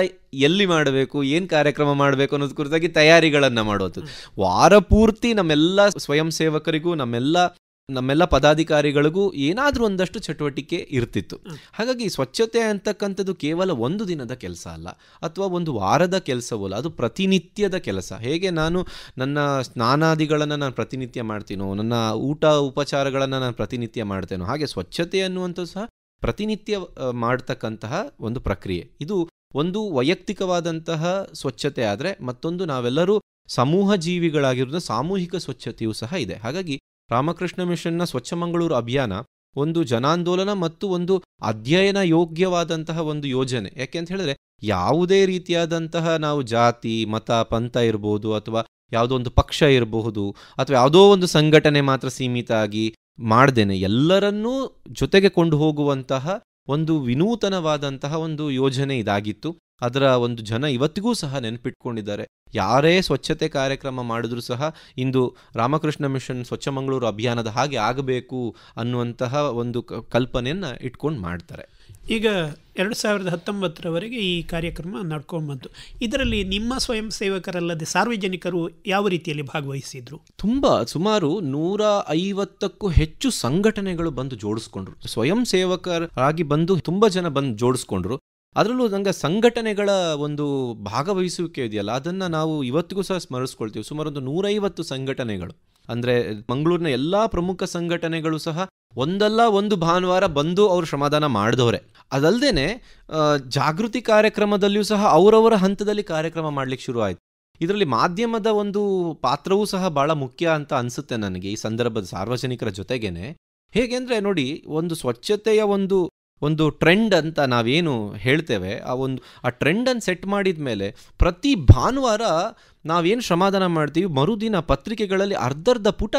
ಎಲ್ಲಿ ಮಾಡಬೇಕು, ಏನು ಕಾರ್ಯಕ್ರಮ ಮಾಡಬೇಕು ಅನ್ನೋದು ಕುರಿತಾಗಿ ತಯಾರಿಗಳನ್ನು ಮಾಡುವಂಥದ್ದು. ವಾರ ಪೂರ್ತಿ ನಮ್ಮೆಲ್ಲ ಸ್ವಯಂ ಸೇವಕರಿಗೂ, ನಮ್ಮೆಲ್ಲ ನಮ್ಮೆಲ್ಲ ಪದಾಧಿಕಾರಿಗಳಿಗೂ ಏನಾದರೂ ಒಂದಷ್ಟು ಚಟುವಟಿಕೆ ಇರ್ತಿತ್ತು. ಹಾಗಾಗಿ ಸ್ವಚ್ಛತೆ ಅಂತಕ್ಕಂಥದ್ದು ಕೇವಲ ಒಂದು ದಿನದ ಕೆಲಸ ಅಲ್ಲ, ಅಥವಾ ಒಂದು ವಾರದ ಕೆಲಸವೂ ಅಲ್ಲ, ಅದು ಪ್ರತಿನಿತ್ಯದ ಕೆಲಸ. ಹೇಗೆ ನಾನು ನನ್ನ ಸ್ನಾನಾದಿಗಳನ್ನು ನಾನು ಪ್ರತಿನಿತ್ಯ ಮಾಡ್ತೀನೋ, ನನ್ನ ಊಟ ಉಪಚಾರಗಳನ್ನು ನಾನು ಪ್ರತಿನಿತ್ಯ ಮಾಡ್ತೇನೋ, ಹಾಗೆ ಸ್ವಚ್ಛತೆ ಅನ್ನುವಂಥದ್ದು ಸಹ ಪ್ರತಿನಿತ್ಯ ಮಾಡ್ತಕ್ಕಂತಹ ಒಂದು ಪ್ರಕ್ರಿಯೆ. ಇದು ಒಂದು ವೈಯಕ್ತಿಕವಾದಂತಹ ಸ್ವಚ್ಛತೆ ಆದರೆ, ಮತ್ತೊಂದು ನಾವೆಲ್ಲರೂ ಸಮೂಹ ಜೀವಿಗಳಾಗಿರೋದು ಸಾಮೂಹಿಕ ಸ್ವಚ್ಛತೆಯೂ ಸಹ ಇದೆ. ಹಾಗಾಗಿ ರಾಮಕೃಷ್ಣ ಮಿಷನ್ನ ಸ್ವಚ್ಛ ಮಂಗಳೂರು ಅಭಿಯಾನ ಒಂದು ಜನಾಂದೋಲನ ಮತ್ತು ಒಂದು ಅಧ್ಯಯನ ಯೋಗ್ಯವಾದಂತಹ ಒಂದು ಯೋಜನೆ. ಯಾಕೆಂತ ಹೇಳಿದ್ರೆ, ಯಾವುದೇ ರೀತಿಯಾದಂತಹ ನಾವು ಜಾತಿ ಮತ ಪಂಥ ಇರಬಹುದು, ಅಥವಾ ಯಾವುದೋ ಒಂದು ಪಕ್ಷ ಇರಬಹುದು, ಅಥವಾ ಯಾವುದೋ ಒಂದು ಸಂಘಟನೆ ಮಾತ್ರ ಸೀಮಿತ ಆಗಿ ಮಾಡ್ದೇನೆ ಎಲ್ಲರನ್ನೂ ಜೊತೆಗೆ ಕೊಂಡು ಹೋಗುವಂತಹ ಒಂದು ವಿನೂತನವಾದಂತಹ ಒಂದು ಯೋಜನೆ ಇದಾಗಿತ್ತು. ಅದರ ಒಂದು ಜನ ಇವತ್ತಿಗೂ ಸಹ ನೆನಪಿಟ್ಕೊಂಡಿದ್ದಾರೆ. ಯಾರೇ ಸ್ವಚ್ಛತೆ ಕಾರ್ಯಕ್ರಮ ಮಾಡಿದ್ರೂ ಸಹ ಇಂದು ರಾಮಕೃಷ್ಣ ಮಿಷನ್ ಸ್ವಚ್ಛ ಮಂಗಳೂರು ಅಭಿಯಾನದ ಹಾಗೆ ಆಗಬೇಕು ಅನ್ನುವಂತಹ ಒಂದು ಕಲ್ಪನೆಯನ್ನು ಇಟ್ಕೊಂಡು ಮಾಡ್ತಾರೆ. ಈಗ 2019ರವರೆಗೆ ಈ ಕಾರ್ಯಕ್ರಮ ನಡ್ಕೊಂಡು ಬಂತು. ಇದರಲ್ಲಿ ನಿಮ್ಮ ಸ್ವಯಂ ಸೇವಕರಲ್ಲದೆ ಸಾರ್ವಜನಿಕರು ಯಾವ ರೀತಿಯಲ್ಲಿ ಭಾಗವಹಿಸಿದ್ರು? ಸುಮಾರು 150ಕ್ಕೂ ಹೆಚ್ಚು ಸಂಘಟನೆಗಳು ಬಂದು ಜೋಡಿಸ್ಕೊಂಡ್ರು. ಸ್ವಯಂ ಸೇವಕರಾಗಿ ಬಂದು ತುಂಬ ಜನ ಬಂದು ಜೋಡಿಸ್ಕೊಂಡ್ರು. ಅದರಲ್ಲೂ ನಂಗೆ ಸಂಘಟನೆಗಳ ಒಂದು ಭಾಗವಹಿಸುವಿಕೆ ಇದೆಯಲ್ಲ, ಅದನ್ನು ನಾವು ಇವತ್ತಿಗೂ ಸಹ ಸ್ಮರಿಸ್ಕೊಳ್ತೀವಿ. ಸುಮಾರು ಒಂದು 150 ಸಂಘಟನೆಗಳು, ಅಂದರೆ ಮಂಗಳೂರಿನ ಎಲ್ಲ ಪ್ರಮುಖ ಸಂಘಟನೆಗಳು ಸಹ ಒಂದಲ್ಲ ಒಂದು ಭಾನುವಾರ ಬಂದು ಅವರು ಶ್ರಮದಾನ ಮಾಡಿದವರೆ. ಅದಲ್ಲದೆ ಜಾಗೃತಿ ಕಾರ್ಯಕ್ರಮದಲ್ಲಿಯೂ ಸಹ ಅವರವರ ಹಂತದಲ್ಲಿ ಕಾರ್ಯಕ್ರಮ ಮಾಡಲಿಕ್ಕೆ ಶುರು ಆಯಿತು. ಇದರಲ್ಲಿ ಮಾಧ್ಯಮದ ಒಂದು ಪಾತ್ರವೂ ಸಹ ಭಾಳ ಮುಖ್ಯ ಅಂತ ಅನಿಸುತ್ತೆ ನನಗೆ ಈ ಸಂದರ್ಭದ ಸಾರ್ವಜನಿಕರ ಜೊತೆಗೇನೆ. ಹೇಗೆಂದರೆ ನೋಡಿ, ಒಂದು ಸ್ವಚ್ಛತೆಯ ಒಂದು ಟ್ರೆಂಡ್ ಅಂತ ನಾವೇನು ಹೇಳ್ತೇವೆ, ಆ ಟ್ರೆಂಡನ್ನು ಸೆಟ್ ಮಾಡಿದ ಮೇಲೆ ಪ್ರತಿ ಭಾನುವಾರ ನಾವೇನು ಶ್ರಮದಾನ ಮಾಡ್ತೀವಿ, ಮರುದಿನ ಪತ್ರಿಕೆಗಳಲ್ಲಿ ಅರ್ಧರ್ಧ ಪುಟ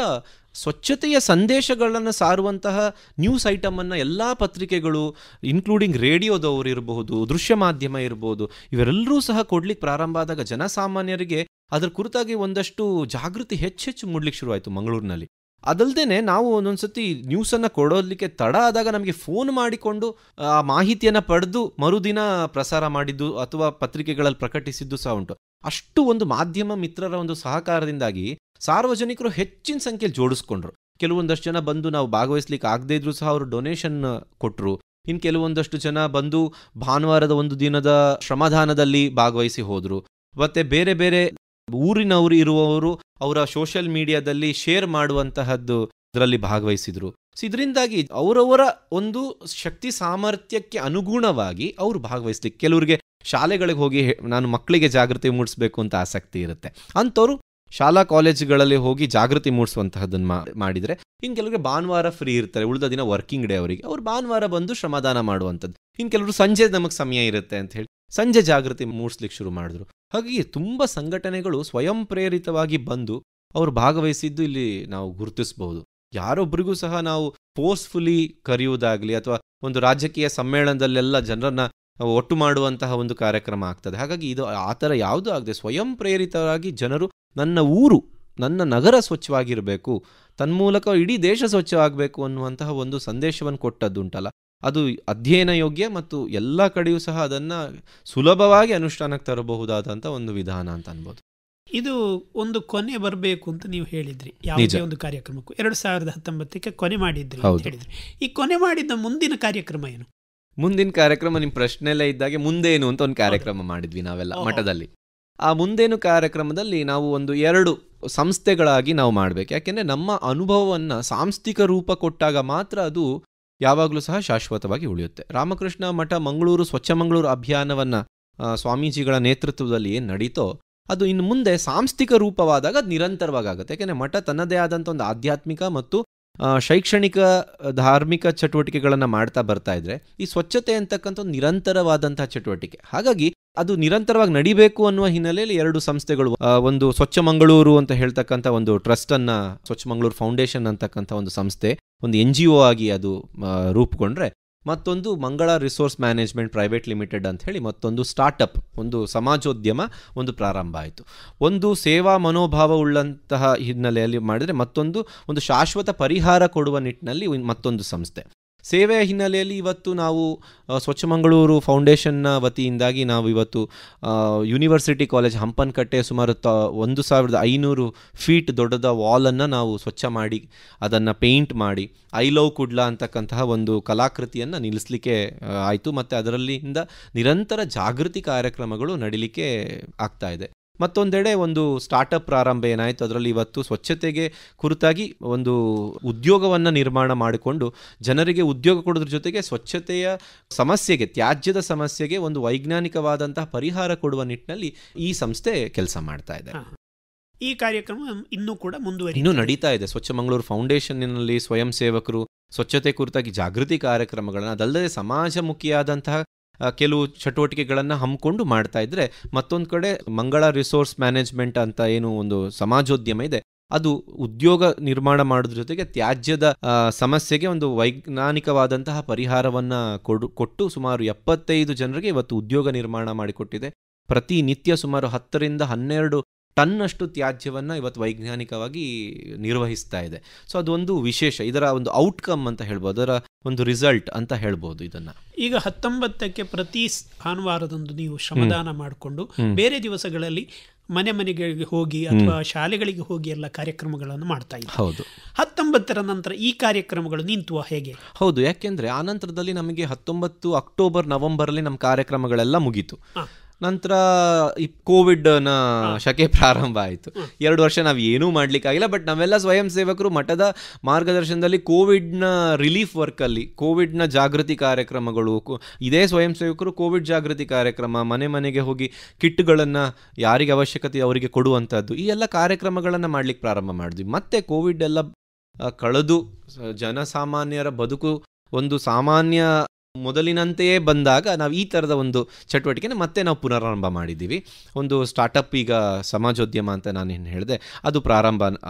ಸ್ವಚ್ಛತೆಯ ಸಂದೇಶಗಳನ್ನು ಸಾರುವಂತಹ ನ್ಯೂಸ್ ಐಟಮನ್ನು ಎಲ್ಲ ಪತ್ರಿಕೆಗಳು, ಇನ್ಕ್ಲೂಡಿಂಗ್ ರೇಡಿಯೋದವರು ಇರಬಹುದು, ದೃಶ್ಯ ಮಾಧ್ಯಮ ಇರಬಹುದು, ಇವರೆಲ್ಲರೂ ಸಹ ಕೊಡ್ಲಿಕ್ಕೆ ಪ್ರಾರಂಭ ಆದಾಗ ಜನಸಾಮಾನ್ಯರಿಗೆ ಅದರ ಕುರಿತಾಗಿ ಒಂದಷ್ಟು ಜಾಗೃತಿ ಹೆಚ್ಚೆಚ್ಚು ಮೂಡಲಿಕ್ಕೆ ಶುರುವಾಯಿತು ಮಂಗಳೂರಿನಲ್ಲಿ. ಅದಲ್ಲದೆ ನಾವು ಒಂದೊಂದ್ಸತಿ ನ್ಯೂಸನ್ನು ಕೊಡೋದಕ್ಕೆ ತಡ ಆದಾಗ ನಮಗೆ ಫೋನ್ ಮಾಡಿಕೊಂಡು ಆ ಮಾಹಿತಿಯನ್ನು ಪಡೆದು ಮರುದಿನ ಪ್ರಸಾರ ಮಾಡಿದ್ದು ಅಥವಾ ಪತ್ರಿಕೆಗಳಲ್ಲಿ ಪ್ರಕಟಿಸಿದ್ದು ಸಹ ಉಂಟು. ಅಷ್ಟು ಒಂದು ಮಾಧ್ಯಮ ಮಿತ್ರರ ಒಂದು ಸಹಕಾರದಿಂದಾಗಿ ಸಾರ್ವಜನಿಕರು ಹೆಚ್ಚಿನ ಸಂಖ್ಯೆಯಲ್ಲಿ ಜೋಡಿಸ್ಕೊಂಡ್ರು. ಕೆಲವೊಂದಷ್ಟು ಜನ ಬಂದು ನಾವು ಭಾಗವಹಿಸ್ಲಿಕ್ಕೆ ಆಗದೇ ಇದ್ರೂ ಸಹ ಅವರು ಡೊನೇಷನ್ ಕೊಟ್ಟರು. ಇನ್ನು ಕೆಲವೊಂದಷ್ಟು ಜನ ಬಂದು ಭಾನುವಾರದ ಒಂದು ದಿನದ ಶ್ರಮದಾನದಲ್ಲಿ ಭಾಗವಹಿಸಿ ಹೋದರು. ಮತ್ತು ಬೇರೆ ಬೇರೆ ಊರಿನವರು ಇರುವವರು ಅವರ ಸೋಷಿಯಲ್ ಮೀಡಿಯಾದಲ್ಲಿ ಶೇರ್ ಮಾಡುವಂತಹದ್ದು ಇದರಲ್ಲಿ ಭಾಗವಹಿಸಿದ್ರು. ಸೊ ಇದರಿಂದಾಗಿ ಅವರವರ ಒಂದು ಶಕ್ತಿ ಸಾಮರ್ಥ್ಯಕ್ಕೆ ಅನುಗುಣವಾಗಿ ಅವರು ಭಾಗವಹಿಸ್ಲಿಕ್ಕೆ, ಕೆಲವರಿಗೆ ಶಾಲೆಗಳಿಗೆ ಹೋಗಿ ನಾನು ಮಕ್ಕಳಿಗೆ ಜಾಗೃತಿ ಮೂಡಿಸ್ಬೇಕು ಅಂತ ಆಸಕ್ತಿ ಇರುತ್ತೆ, ಅಂಥವ್ರು ಶಾಲಾ ಕಾಲೇಜುಗಳಲ್ಲಿ ಹೋಗಿ ಜಾಗೃತಿ ಮೂಡಿಸುವಂತಹದ್ದನ್ನು ಮಾಡಿದರೆ, ಇನ್ನು ಕೆಲವರಿಗೆ ಭಾನುವಾರ ಫ್ರೀ ಇರ್ತಾರೆ, ಉಳಿದ ದಿನ ವರ್ಕಿಂಗ್ ಡೇ ಅವರಿಗೆ, ಅವ್ರು ಭಾನುವಾರ ಬಂದು ಶ್ರಮದಾನ ಮಾಡುವಂಥದ್ದು. ಇನ್ನು ಕೆಲವರು ಸಂಜೆ ನಮಗೆ ಸಮಯ ಇರುತ್ತೆ ಅಂತ ಹೇಳಿ ಸಂಜೆ ಜಾಗೃತಿ ಮೂಡಿಸ್ಲಿಕ್ಕೆ ಶುರು ಮಾಡಿದ್ರು. ಹಾಗಾಗಿ ತುಂಬ ಸಂಘಟನೆಗಳು ಸ್ವಯಂ ಪ್ರೇರಿತವಾಗಿ ಬಂದು ಅವರು ಭಾಗವಹಿಸಿದ್ದು ಇಲ್ಲಿ ನಾವು ಗುರುತಿಸಬಹುದು. ಯಾರೊಬ್ಬರಿಗೂ ಸಹ ನಾವು ಫೋರ್ಸ್ಫುಲಿ ಕರೆಯುವುದಾಗಲಿ ಅಥವಾ ಒಂದು ರಾಜಕೀಯ ಸಮ್ಮೇಳನದಲ್ಲೆಲ್ಲ ಜನರನ್ನ ಒಟ್ಟು ಮಾಡುವಂತಹ ಒಂದು ಕಾರ್ಯಕ್ರಮ ಆಗ್ತದೆ. ಹಾಗಾಗಿ ಇದು ಆ ಥರ ಯಾವುದೂ ಆಗದೆ ಸ್ವಯಂ ಪ್ರೇರಿತರಾಗಿ ಜನರು ನನ್ನ ಊರು, ನನ್ನ ನಗರ ಸ್ವಚ್ಛವಾಗಿರಬೇಕು, ತನ್ಮೂಲಕ ಇಡೀ ದೇಶ ಸ್ವಚ್ಛವಾಗಬೇಕು ಅನ್ನುವಂತಹ ಒಂದು ಸಂದೇಶವನ್ನು ಕೊಟ್ಟದ್ದುಂಟಲ್ಲ, ಅದು ಅಧ್ಯಯನ ಯೋಗ್ಯ ಮತ್ತು ಎಲ್ಲ ಕಡೆಯೂ ಸಹ ಅದನ್ನು ಸುಲಭವಾಗಿ ಅನುಷ್ಠಾನಕ್ಕೆ ತರಬಹುದಾದಂಥ ಒಂದು ವಿಧಾನ ಅಂತ ಅನ್ಬೋದು. ಇದು ಒಂದು ಕೊನೆ ಬರಬೇಕು ಅಂತ ನೀವು ಹೇಳಿದ್ರಿ, ಯಾವುದೇ ಒಂದು ಕಾರ್ಯಕ್ರಮಕ್ಕೂ 2019ಕ್ಕೆ ಕೊನೆ ಮಾಡಿದ್ರಿ ಅಂತ ಹೇಳಿದ್ರಿ. ಈ ಕೊನೆ ಮಾಡಿದ ಮುಂದಿನ ಕಾರ್ಯಕ್ರಮ ಏನು? ಮುಂದಿನ ಕಾರ್ಯಕ್ರಮ ನಿಮ್ಮ ಪ್ರಶ್ನೆಲ್ಲೇ ಇದ್ದಾಗೆ ಮುಂದೇನು ಅಂತ ಒಂದು ಕಾರ್ಯಕ್ರಮ ಮಾಡಿದ್ವಿ ನಾವೆಲ್ಲ ಮಠದಲ್ಲಿ. ಆ ಮುಂದೇನು ಕಾರ್ಯಕ್ರಮದಲ್ಲಿ ನಾವು ಒಂದು 2 ಸಂಸ್ಥೆಗಳಾಗಿ ನಾವು ಮಾಡಬೇಕು. ಯಾಕೆಂದರೆ ನಮ್ಮ ಅನುಭವವನ್ನು ಸಾಂಸ್ಥಿಕ ರೂಪ ಕೊಟ್ಟಾಗ ಮಾತ್ರ ಅದು ಯಾವಾಗಲೂ ಸಹ ಶಾಶ್ವತವಾಗಿ ಉಳಿಯುತ್ತೆ. ರಾಮಕೃಷ್ಣ ಮಠ ಮಂಗಳೂರು ಸ್ವಚ್ಛ ಮಂಗಳೂರು ಅಭಿಯಾನವನ್ನು ಸ್ವಾಮೀಜಿಗಳ ನೇತೃತ್ವದಲ್ಲಿ ಏನು ನಡೀತೋ ಅದು ಇನ್ನು ಮುಂದೆ ಸಾಂಸ್ಥಿಕ ರೂಪವಾದಾಗ ಅದು ನಿರಂತರವಾಗಿ ಆಗುತ್ತೆ. ಯಾಕೆಂದರೆ ಮಠ ತನ್ನದೇ ಆದಂಥ ಒಂದು ಆಧ್ಯಾತ್ಮಿಕ ಮತ್ತು ಶೈಕ್ಷಣಿಕ ಧಾರ್ಮಿಕ ಚಟುವಟಿಕೆಗಳನ್ನು ಮಾಡ್ತಾ ಬರ್ತಾ ಇದ್ರೆ ಈ ಸ್ವಚ್ಛತೆ ಅಂತಕ್ಕಂಥ ಒಂದು ನಿರಂತರವಾದಂತಹ ಚಟುವಟಿಕೆ. ಹಾಗಾಗಿ ಅದು ನಿರಂತರವಾಗಿ ನಡಿಬೇಕು ಅನ್ನುವ ಹಿನ್ನೆಲೆಯಲ್ಲಿ 2 ಸಂಸ್ಥೆಗಳು, ಒಂದು ಸ್ವಚ್ಛ ಮಂಗಳೂರು ಅಂತ ಹೇಳ್ತಕ್ಕಂಥ ಒಂದು ಟ್ರಸ್ಟನ್ನು, ಸ್ವಚ್ಛ ಮಂಗಳೂರು ಫೌಂಡೇಶನ್ ಅಂತಕ್ಕಂಥ ಒಂದು ಸಂಸ್ಥೆ, ಒಂದು NGO ಆಗಿ ಅದು ರೂಪುಗೊಂಡ್ರೆ, ಮತ್ತೊಂದು ಮಂಗಳ ರಿಸೋರ್ಸ್ ಮ್ಯಾನೇಜ್ಮೆಂಟ್ ಪ್ರೈವೇಟ್ ಲಿಮಿಟೆಡ್ ಅಂತ ಹೇಳಿ ಮತ್ತೊಂದು ಸ್ಟಾರ್ಟಪ್, ಒಂದು ಸಮಾಜೋದ್ಯಮ ಒಂದು ಪ್ರಾರಂಭ ಆಯಿತು. ಒಂದು ಸೇವಾ ಮನೋಭಾವ ಉಳ್ಳಂತಹ ಹಿನ್ನೆಲೆಯಲ್ಲಿ ಮಾಡಿದರೆ, ಮತ್ತೊಂದು ಶಾಶ್ವತ ಪರಿಹಾರ ಕೊಡುವ ನಿಟ್ಟಿನಲ್ಲಿ ಮತ್ತೊಂದು ಸಂಸ್ಥೆ. ಸೇವೆಯ ಹಿನ್ನೆಲೆಯಲ್ಲಿ ಇವತ್ತು ನಾವು ಸ್ವಚ್ಛ ಮಂಗಳೂರು ಫೌಂಡೇಶನ್ನ ವತಿಯಿಂದಾಗಿ ನಾವು ಇವತ್ತು ಯೂನಿವರ್ಸಿಟಿ ಕಾಲೇಜ್ ಹಂಪನಕಟ್ಟೆ ಸುಮಾರು 1500 ಫೀಟ್ ದೊಡ್ಡದ ವಾಲನ್ನು ನಾವು ಸ್ವಚ್ಛ ಮಾಡಿ ಅದನ್ನು ಪೇಂಟ್ ಮಾಡಿ ಐ ಲವ್ ಕುಡ್ಲ ಅಂತಕ್ಕಂತಹ ಒಂದು ಕಲಾಕೃತಿಯನ್ನು ನಿಲ್ಲಿಸಲಿಕ್ಕೆ ಆಯಿತು. ಮತ್ತು ಅದರಲ್ಲಿಂದ ನಿರಂತರ ಜಾಗೃತಿ ಕಾರ್ಯಕ್ರಮಗಳು ನಡೀಲಿಕ್ಕೆ ಆಗ್ತಾ ಇದೆ. ಮತ್ತೊಂದೆಡೆ ಒಂದು ಸ್ಟಾರ್ಟಪ್ ಪ್ರಾರಂಭ ಏನಾಯಿತು, ಅದರಲ್ಲಿ ಇವತ್ತು ಸ್ವಚ್ಛತೆಗೆ ಕುರಿತಾಗಿ ಒಂದು ಉದ್ಯೋಗವನ್ನು ನಿರ್ಮಾಣ ಮಾಡಿಕೊಂಡು ಜನರಿಗೆ ಉದ್ಯೋಗ ಕೊಡೋದ್ರ ಜೊತೆಗೆ ಸ್ವಚ್ಛತೆಯ ಸಮಸ್ಯೆಗೆ, ತ್ಯಾಜ್ಯದ ಸಮಸ್ಯೆಗೆ ಒಂದು ವೈಜ್ಞಾನಿಕವಾದಂತಹ ಪರಿಹಾರ ಕೊಡುವ ನಿಟ್ಟಿನಲ್ಲಿ ಈ ಸಂಸ್ಥೆ ಕೆಲಸ ಮಾಡ್ತಾ ಇದೆ. ಈ ಕಾರ್ಯಕ್ರಮ ಇನ್ನೂ ಕೂಡ ಇನ್ನೂ ನಡೀತಾ ಇದೆ. ಸ್ವಚ್ಛ ಮಂಗಳೂರು ಫೌಂಡೇಶನ್ನಲ್ಲಿ ಸ್ವಯಂ ಸೇವಕರು ಸ್ವಚ್ಛತೆ ಕುರಿತಾಗಿ ಜಾಗೃತಿ ಕಾರ್ಯಕ್ರಮಗಳನ್ನು, ಅದಲ್ಲದೆ ಸಮಾಜಮುಖಿಯಾದಂತಹ ಕೆಲವು ಚಟುವಟಿಕೆಗಳನ್ನು ಹಮ್ಮಿಕೊಂಡು ಮಾಡ್ತಾ ಇದ್ರೆ, ಮತ್ತೊಂದು ಕಡೆ ಮಂಗಳ ರಿಸೋರ್ಸ್ ಮ್ಯಾನೇಜ್ಮೆಂಟ್ ಅಂತ ಏನು ಒಂದು ಸಮಾಜೋದ್ಯಮ ಇದೆ, ಅದು ಉದ್ಯೋಗ ನಿರ್ಮಾಣ ಮಾಡೋದ್ರ ಜೊತೆಗೆ ತ್ಯಾಜ್ಯದ ಸಮಸ್ಯೆಗೆ ಒಂದು ವೈಜ್ಞಾನಿಕವಾದಂತಹ ಪರಿಹಾರವನ್ನು ಕೊಟ್ಟು ಸುಮಾರು 75 ಜನರಿಗೆ ಇವತ್ತು ಉದ್ಯೋಗ ನಿರ್ಮಾಣ ಮಾಡಿಕೊಟ್ಟಿದೆ. ಪ್ರತಿನಿತ್ಯ ಸುಮಾರು 10 ರಿಂದ 12 ಟನ್ನಷ್ಟು ತ್ಯಾಜ್ಯವನ್ನು ಇವತ್ತು ವೈಜ್ಞಾನಿಕವಾಗಿ ನಿರ್ವಹಿಸ್ತಾ ಇದೆ. ಸೊ ಅದೊಂದು ವಿಶೇಷ, ಇದರ ಒಂದು ಔಟ್ಕಮ್ ಅಂತ ಹೇಳ್ಬೋದು, ಅದರ ಒಂದು ರಿಸಲ್ಟ್ ಅಂತ ಹೇಳ್ಬೋದು ಇದನ್ನು. ಈಗ 19ಕ್ಕೆ ಪ್ರತಿ ಭಾನುವಾರದಂದು ನೀವು ಶ್ರಮದಾನ ಮಾಡಿಕೊಂಡು ಬೇರೆ ದಿವಸಗಳಲ್ಲಿ ಮನೆಗೆ ಹೋಗಿ ಅಥವಾ ಶಾಲೆಗಳಿಗೆ ಹೋಗಿ ಎಲ್ಲ ಕಾರ್ಯಕ್ರಮಗಳನ್ನು ಮಾಡ್ತಾ ಇದ್ದೀವಿ. ಹೌದು. 19ರ ನಂತರ ಈ ಕಾರ್ಯಕ್ರಮಗಳು ನಿಂತುವ ಹೇಗೆ? ಹೌದು, ಯಾಕೆಂದರೆ ಆ ನಂತರದಲ್ಲಿ ನಮಗೆ 19 ಅಕ್ಟೋಬರ್ ನವೆಂಬರಲ್ಲಿ ನಮ್ಮ ಕಾರ್ಯಕ್ರಮಗಳೆಲ್ಲ ಮುಗೀತು. ನಂತರ ಈ ಕೋವಿಡ್ನ ಶಕೆ ಪ್ರಾರಂಭ ಆಯಿತು. 2 ವರ್ಷ ನಾವು ಏನೂ ಮಾಡಲಿಕ್ಕಾಗಿಲ್ಲ. ಬಟ್ ನಾವೆಲ್ಲ ಸ್ವಯಂ ಸೇವಕರು ಮಠದ ಮಾರ್ಗದರ್ಶನದಲ್ಲಿ ಕೋವಿಡ್ನ ರಿಲೀಫ್ ವರ್ಕಲ್ಲಿ, ಕೋವಿಡ್ನ ಜಾಗೃತಿ ಕಾರ್ಯಕ್ರಮಗಳು, ಇದೇ ಸ್ವಯಂ ಸೇವಕರು ಕೋವಿಡ್ ಜಾಗೃತಿ ಕಾರ್ಯಕ್ರಮ, ಮನೆ ಮನೆಗೆ ಹೋಗಿ ಕಿಟ್ಗಳನ್ನು ಯಾರಿಗೆ ಅವಶ್ಯಕತೆ ಅವರಿಗೆ ಕೊಡುವಂಥದ್ದು, ಈ ಎಲ್ಲ ಕಾರ್ಯಕ್ರಮಗಳನ್ನು ಮಾಡಲಿಕ್ಕೆ ಪ್ರಾರಂಭ ಮಾಡಿದ್ವಿ. ಮತ್ತೆ ಕೋವಿಡ್ ಎಲ್ಲ ಕಳೆದು ಜನಸಾಮಾನ್ಯರ ಬದುಕು ಒಂದು ಸಾಮಾನ್ಯ ಮೊದಲಿನಂತೆಯೇ ಬಂದಾಗ ನಾವು ಈ ಥರದ ಒಂದು ಚಟುವಟಿಕೆನ ಮತ್ತೆ ನಾವು ಪುನರಾರಂಭ ಮಾಡಿದ್ದೀವಿ. ಒಂದು ಸ್ಟಾರ್ಟಪ್, ಈಗ ಸಮಾಜೋದ್ಯಮ ಅಂತ ನಾನೇನು ಹೇಳಿದೆ, ಅದು ಪ್ರಾರಂಭ